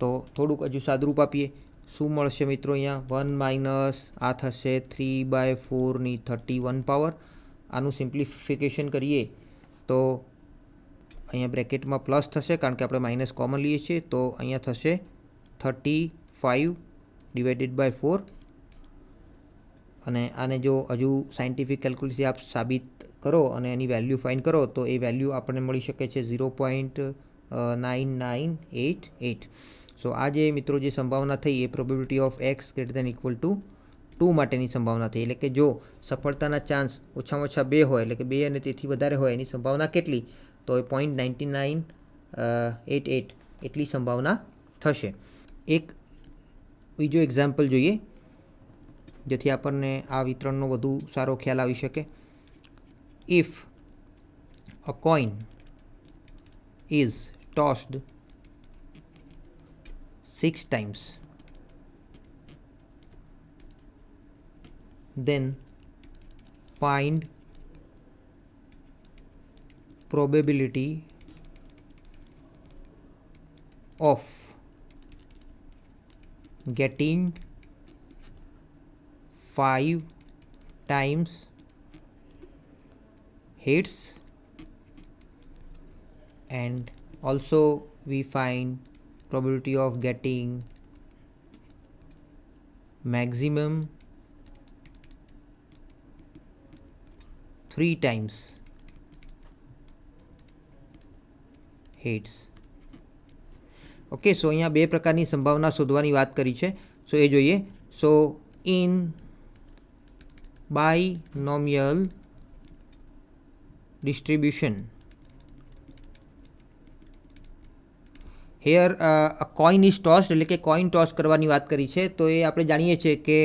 તો થોડુંક હજુ સાદુરૂપ આપીએ. શું મળશે મિત્રો? અહીંયા 1 માઇનસ આ થશે 3/4ની 31 પાવર. આનું સિમ્પ્લિફિકેશન કરીએ તો અહીંયા બ્રેકેટમાં પ્લસ થશે કારણ કે આપણે માઇનસ કોમન લઈએ છીએ. તો અહીંયા થશે 35 ડિવાઇડેડ બાય 4 અને આને જો હજુ સાયન્ટિફિક કેલ્ક્યુલેશનથી આપ સાબિત કરો અને એની વેલ્યુ ફાઇન્ડ કરો તો એ વેલ્યુ આપણને મળી શકે છે 0.9988. સો આ જે મિત્રો જે સંભાવના થઈ એ probability of X greater than equal to 2 માટેની સંભાવના થઈ. એટલે કે જો સફળતાના ચાન્સ ઓછામાં ઓછા 2 હોય, એટલે કે 2 અને તેથી વધારે હોય, એની સંભાવના કેટલી? તો એ 0.9988 એટલી સંભાવના થશે. એક બીજો એક્ઝામ્પલ જોઈએ જેથી આપણને આ વિતરણનો વધુ સારો ખ્યાલ આવી શકે. If a coin is tossed 6 times, then find probability of getting 5 times hits, and also we find probability of getting maximum 3 times hits. Okay, સો અહીંયા બે પ્રકારની સંભાવના શોધવાની વાત કરી છે. સો એ જોઈએ. So in binomial distribution, here a coin is tossed, એટલે કે કોઇન ટોસ કરવાની વાત કરી છે. તો એ આપણે જાણીએ છીએ કે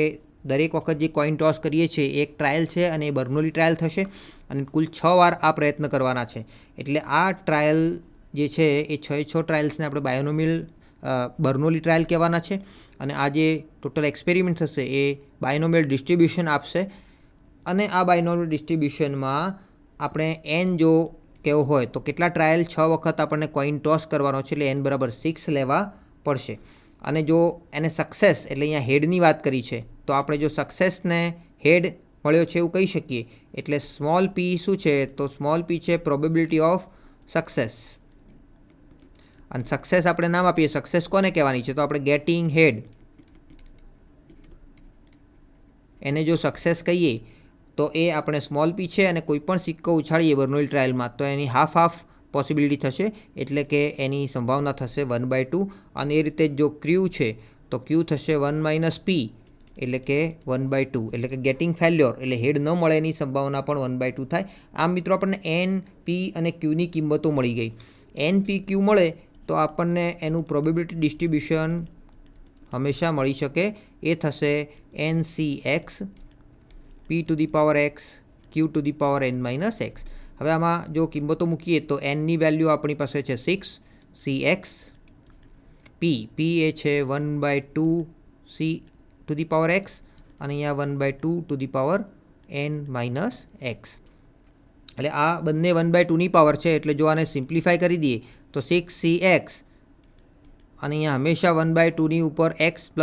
દરેક વખત જે કોઇન ટોસ કરીએ છીએ એક ટ્રાયલ છે અને એ બર્નોલી ટ્રાયલ થશે અને કુલ 6 વાર આ પ્રયત્ન કરવાના છે. એટલે આ ટ્રાયલ જે છે એ 6 ટ્રાયલ્સને આપણે બાયોનોમિયલ બર્નોલી ટ્રાયલ કહેવાના છે અને આ જે ટોટલ એક્સપેરિમેન્ટ થશે એ બાયનોમિયલ ડિસ્ટ્રીબ્યુશન આપશે અને આ બાયનોમિયલ ડિસ્ટ્રીબ્યુશનમાં આપણે એન જો કેવો હોય તો કેટલા ટ્રાયલ 6 વખત આપણને કોઈન ટોસ કરવાનો છે, એટલે એન બરાબર 6 લેવા પડશે. અને જો એને સક્સેસ એટલે અહીંયા હેડની વાત કરી છે તો આપણે જો સક્સેસને હેડ મળ્યો છે એવું કહી શકીએ. એટલે સ્મોલ પી શું છે તો સ્મોલ પી છે પ્રોબેબિલિટી ઓફ સક્સેસ. અને સક્સેસ આપણે નામ આપીએ, સક્સેસ કોને કહેવાની છે તો આપણે ગેટિંગ હેડ, એને જો સક્સેસ કહીએ તો એ આપણે સ્મોલ પી છે અને કોઈ પણ સિક્કો ઉછાળીએ બર્નોલી ટ્રાયલમાં તો એની હાફ પોસિબિલિટી થશે, એટલે કે એની સંભાવના થશે 1/2. અને એ રીતે જો ક્યુ છે તો ક્યુ થશે 1 - પી એટલે કે 1/2, એટલે કે ગેટિંગ ફેલ્યોર એટલે હેડ ન મળે એની સંભાવના પણ 1/2 થાય. આમ મિત્રો આપણને એન, પી અને ક્યુની કિંમતો મળી ગઈ. એન, પી, ક્યુ મળે તો આપણને એનું પ્રોબેબિલિટી ડિસ્ટ્રીબ્યુશન હંમેશા મળી શકે. એ થશે NCX P⁴x Q⁴n-x. હવે આમાં જો કિંમતો મૂકીએ તો એનની વેલ્યુ આપણી પાસે છે 6, CX, પી એ છે 1/2 C⁴x અને અહીંયા 1/2 n-x. એટલે આ બંને 1/2ની પાવર છે, એટલે જો આને સિમ્પ્લિફાય કરી દઈએ તો 6CX અને અહીંયા હંમેશા 1/2ની ઉપર x +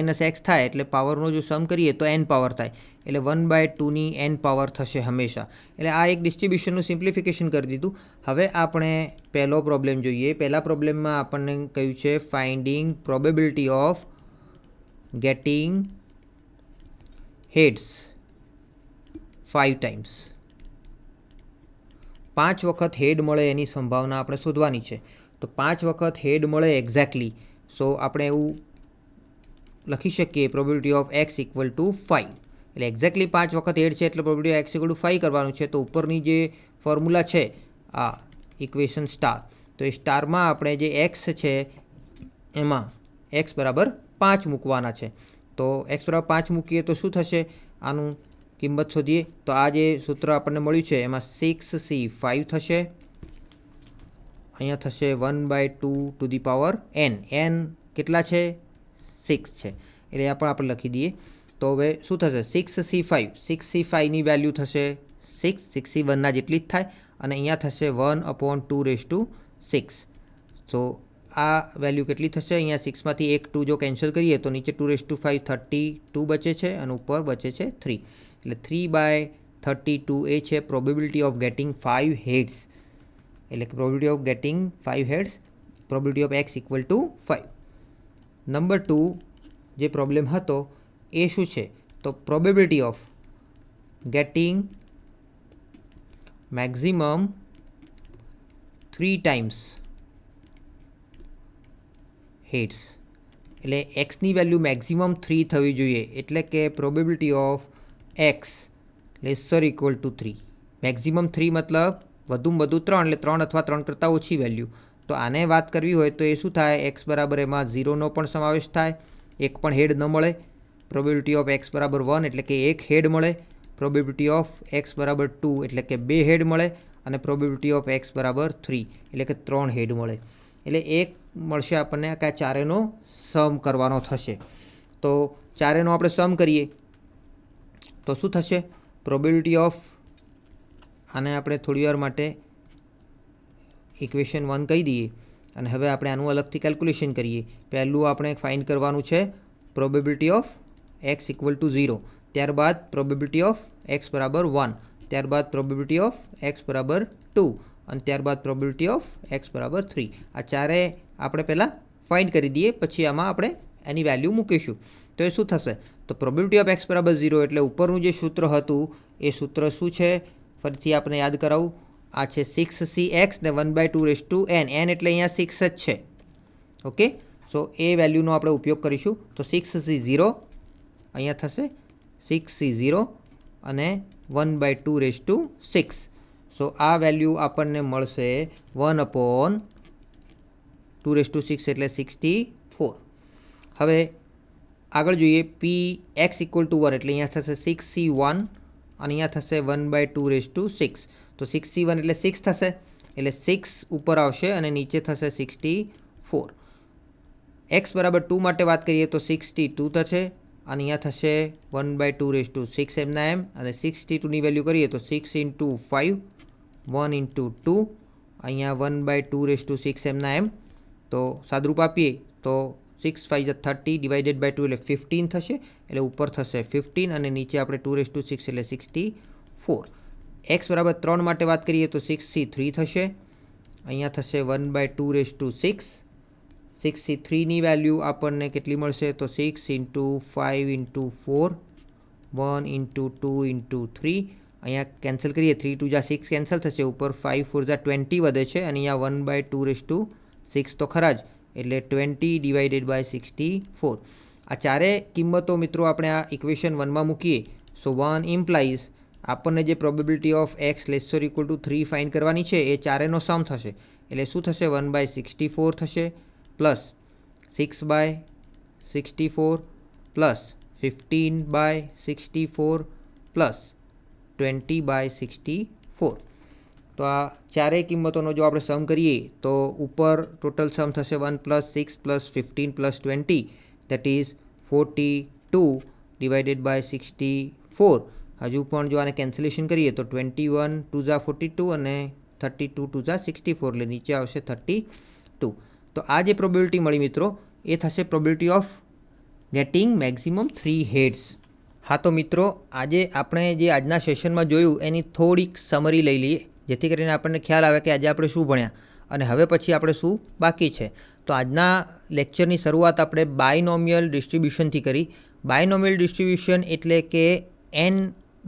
n-x થાય, એટલે પાવરનો જો સમ કરીએ તો n પાવર થાય, એટલે 1/2ની n પાવર થશે હંમેશા. એટલે આ એક ડિસ્ટ્રીબ્યુશનનું સિમ્પ્લિફિકેશન કરી દીધું. હવે આપણે પહેલો પ્રોબ્લેમ જોઈએ. પહેલા પ્રોબ્લેમમાં આપણને કહ્યું છે finding probability of gating heads 5 times. 5 વખત હેડ મળે એની સંભાવના આપણે શોધવાની છે. તો 5 વખત હેડ મળે એક્ઝેક્ટલી, સો આપણે એવું લખી શકીએ પ્રોબેબિલિટી ઓફ x = 5. એટલે એક્ઝેક્ટલી 5 વખત હેડ છે એટલે પ્રોબેબિલિટી ઓફ x = 5 કરવાનું છે. તો ઉપરની જે ફોર્મ્યુલા છે આ ઇક્વેશન સ્ટાર, તો એ સ્ટારમાં આપણે જે x છે એમાં x બરાબર 5 મૂકવાના છે. તો x બરાબર 5 મૂકીએ તો શું થશે, આનું કિંમત શોધીએ તો આ જે સૂત્ર આપણને મળ્યું છે એમાં 6C5 થશે. અહીંયા થશે 1/2 n. n કેટલા છે 6 છે, એટલે આ પણ આપણે લખી દઈએ. તો હવે શું થશે 6C5ની વેલ્યુ થશે 6, 6C1ના જેટલી જ થાય અને અહીંયા થશે 1/2/6. તો આ વેલ્યુ કેટલી થશે, અહીંયા 6માંથી એક 2 જો કેન્સલ કરીએ તો નીચે 2/5 32 બચે છે અને ઉપર બચે છે 3. એટલે 3/32 એ છે પ્રોબેબિલિટી ઓફ ગેટિંગ 5 હેડ્સ. એટલે કે probability of gating 5 heads, probability of x = 5. Number 2 જે પ્રોબ્લેમ હતો એ શું છે તો probability of gating maximum 3 times heads. એટલે એક્સની વેલ્યુ મેક્સિમમ 3 થવી જોઈએ, એટલે કે પ્રોબેબિલિટી ઓફ x ≤ 3. મેક્સિમમ 3 મતલબ વધુમાં વધુ 3, એટલે 3 અથવા 3 કરતાં ઓછી વેલ્યુ. તો આને વાત કરવી હોય તો એ શું થાય, x બરાબર એમાં 0નો પણ સમાવેશ થાય, એક પણ હેડ ન મળે. પ્રોબેબિલિટી ઓફ x બરાબર 1 એટલે કે એક હેડ મળે. પ્રોબેબિલિટી ઓફ x બરાબર 2 એટલે કે 2 હેડ મળે. અને પ્રોબેબિલિટી ઓફ x બરાબર 3 એટલે કે 3 હેડ મળે. એટલે એક મળશે આપણને કે આ ચારેનો સમ કરવાનો થશે. તો ચારેનો આપણે સમ કરીએ તો શું થશે, પ્રોબેબિલિટી ઓફ, આને આપણે થોડી વાર માટે ઇક્વેશન 1 કહી દઈએ અને હવે આપણે આનું અલગથી કેલ્ક્યુલેશન કરીએ. પહેલું આપણે ફાઇન્ડ કરવાનું છે પ્રોબેબિલિટી ઓફ x = 0, ત્યારબાદ પ્રોબેબિલિટી ઓફ x બરાબર 1, ત્યારબાદ પ્રોબેબિલિટી ઓફ x બરાબર 2 અને ત્યારબાદ પ્રોબેબિલિટી ઓફ x બરાબર 3. આ ચારે આપણે પહેલાં ફાઇન્ડ કરી દઈએ, પછી આમાં આપણે એની વેલ્યુ મૂકીશું. તો એ શું થશે, તો પ્રોબેબિલિટી ઓફ x બરાબર 0 એટલે ઉપરનું જે સૂત્ર હતું એ સૂત્ર શું છે ફરીથી આપણે યાદ કરાવું. આ છે 6CX ને 1/2 n. n એટલે અહીંયા 6 જ છે. ઓકે, સો એ વેલ્યુનો આપણે ઉપયોગ કરીશું. તો 6C0 અહીંયા થશે 6C0 અને 1/2 સો આ વેલ્યુ આપણને મળશે 1/2 એટલે 64. હવે આગળ જોઈએ Px = 1 એટલે અહીંયા થશે 6C1 અને અહીંયા થશે 1/2 તો 6C1 એટલે 6 થશે, એટલે 6 ઉપર આવશે અને નીચે થશે 64. x બરાબર 2 માટે વાત કરીએ તો 62 થશે અને અહીંયા થશે 1/2 એમના એમ અને 62ની વેલ્યુ કરીએ તો 6 × 5 1 × 2 અહીંયા 1/2 એમના એમ તો સાદરૂપ આપીએ તો 6 5 30 ડિવાઇડેડ બાય 2 એટલે 15 થશે એટલે ઉપર થશે 15 અને નીચે આપણે 2/6 એટલે 64. x બરાબર 3 માટે વાત કરીએ તો 63 થશે અહીંયા થશે 1/2 63ની વેલ્યુ આપણને કેટલી મળશે તો 6 × 5 × 4 1 × 2 × 3 અહીંયા કેન્સલ કરીએ 3 2 જા 6 કેન્સલ થશે ઉપર 5 4 જા 20 વધે છે અને અહીંયા 1/2 તો ખરા જ એટલે 20 ડિવાઇડેડ બાય 64. આ ચારે કિંમતો મિત્રો આપણે આ ઇક્વેશન 1માં મૂકીએ સો 1 ઇમ્પ્લાઇઝ આપણને જે probability of x laser equal two 3 find કરવાની છે એ ચારેનો સમ થશે એટલે શું થશે 1/64 થશે પ્લસ 6/64 પ્લસ 15/64 પ્લસ 20/64. તો આ ચારેય કિંમતોનો જો આપણે સમ કરીએ તો ઉપર ટોટલ સમ થશે 1 + 6 + 15 + 20 દેટ ઇઝ 42 ડિવાઇડેડ બાય 64. હજુ પણ જો આને કેન્સલેશન કરીએ તો 21 2 જા 42 અને 32 2 જા 64 એટલે નીચે આવશે 32. તો આ જે પ્રોબેબિલિટી મળી મિત્રો એ થશે probability of gating maximum 3 heads. હા તો મિત્રો આજે આપણે જે આજના સેશનમાં જોયું એની થોડીક સમરી લઈ લઈએ જેથી કરીને આપણને ખ્યાલ આવે કે આજે આપણે શું ભણ્યા અને હવે પછી આપણે શું બાકી છે. તો આજના લેક્ચરની શરૂઆત આપણે બાયનોમિયલ ડિસ્ટ્રીબ્યુશનથી કરી. બાયનોમિયલ ડિસ્ટ્રીબ્યુશન એટલે કે n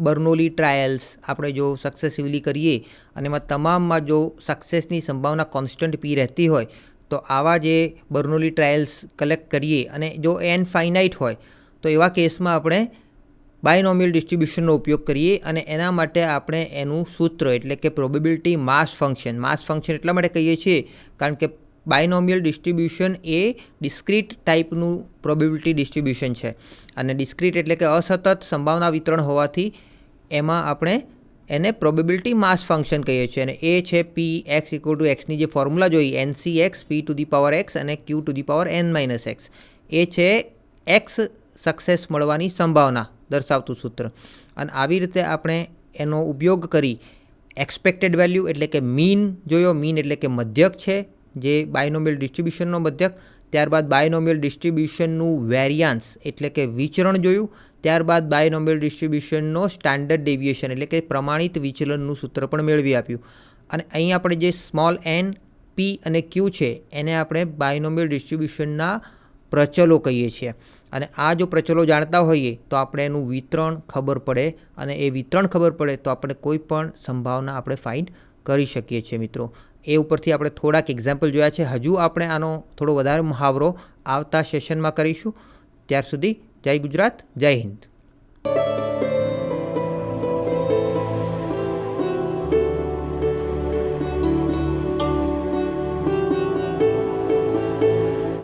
બર્નોલી ટ્રાયલ્સ આપણે જો સક્સેસિવલી કરીએ અને એમાં તમામમાં જો સક્સેસની સંભાવના કોન્સ્ટન્ટ p રહેતી હોય તો આવા જે બર્નોલી ટ્રાયલ્સ કલેક્ટ કરીએ અને જો n ફાઇનાઇટ હોય તો એવા કેસમાં આપણે બાયનોમિયલ ડિસ્ટ્રીબ્યુશનનો ઉપયોગ કરીએ અને એના માટે આપણે એનું સૂત્ર એટલે કે પ્રોબેબિલિટી માસ ફંક્શન એટલા માટે કહીએ છીએ કારણ કે બાયનોમિયલ ડિસ્ટ્રીબ્યુશન એ ડિસ્ક્રીટ ટાઈપનું પ્રોબેબિલિટી ડિસ્ટ્રીબ્યુશન છે અને ડિસ્ક્રીટ એટલે કે અસતત સંભાવના વિતરણ હોવાથી એમાં આપણે એને પ્રોબેબિલિટી માસ ફંક્શન કહીએ છીએ અને એ છે p x = xની જે ફોર્મ્યુલા જોઈ NCx p⁴x અને q⁴n-x એ છે x સક્સેસ મળવાની સંભાવના દર્શાવતું સૂત્ર અને આવી રીતે આપણે એનો ઉપયોગ કરી એક્સપેક્ટેડ વેલ્યુ એટલે કે મીન જોયો. મીન એટલે કે મધ્યક છે જે બાયનોમિયલ ડિસ્ટ્રીબ્યુશનનો મધ્યક. ત્યારબાદ બાયનોમિયલ ડિસ્ટ્રીબ્યુશનનું વેરિયાન્સ એટલે કે વિચરણ જોયું. ત્યારબાદ બાયનોમિયલ ડિસ્ટ્રીબ્યુશનનો સ્ટાન્ડર્ડ ડેવિએશન એટલે કે પ્રમાણિત વિચલનનું સૂત્ર પણ મેળવી આપ્યું અને અહીં આપણે જે સ્મોલ n p અને q છે એને આપણે બાયનોમિયલ ડિસ્ટ્રીબ્યુશનના પ્રચલો કહીએ છીએ અને આ જો પ્રચલો જાણતા હોઈએ તો આપણે એનું વિતરણ ખબર પડે અને એ વિતરણ ખબર પડે તો આપણે કોઈ પણ સંભાવના આપણે ફાઇન્ડ કરી શકીએ છીએ મિત્રો. એ ઉપરથી આપણે થોડાક એક્ઝામ્પલ જોયા છે. હજુ આપણે આનો થોડો વધારે મહાવરો આવતા સેશનમાં કરીશું. ત્યાર સુધી જય ગુજરાત, જય હિન્દ.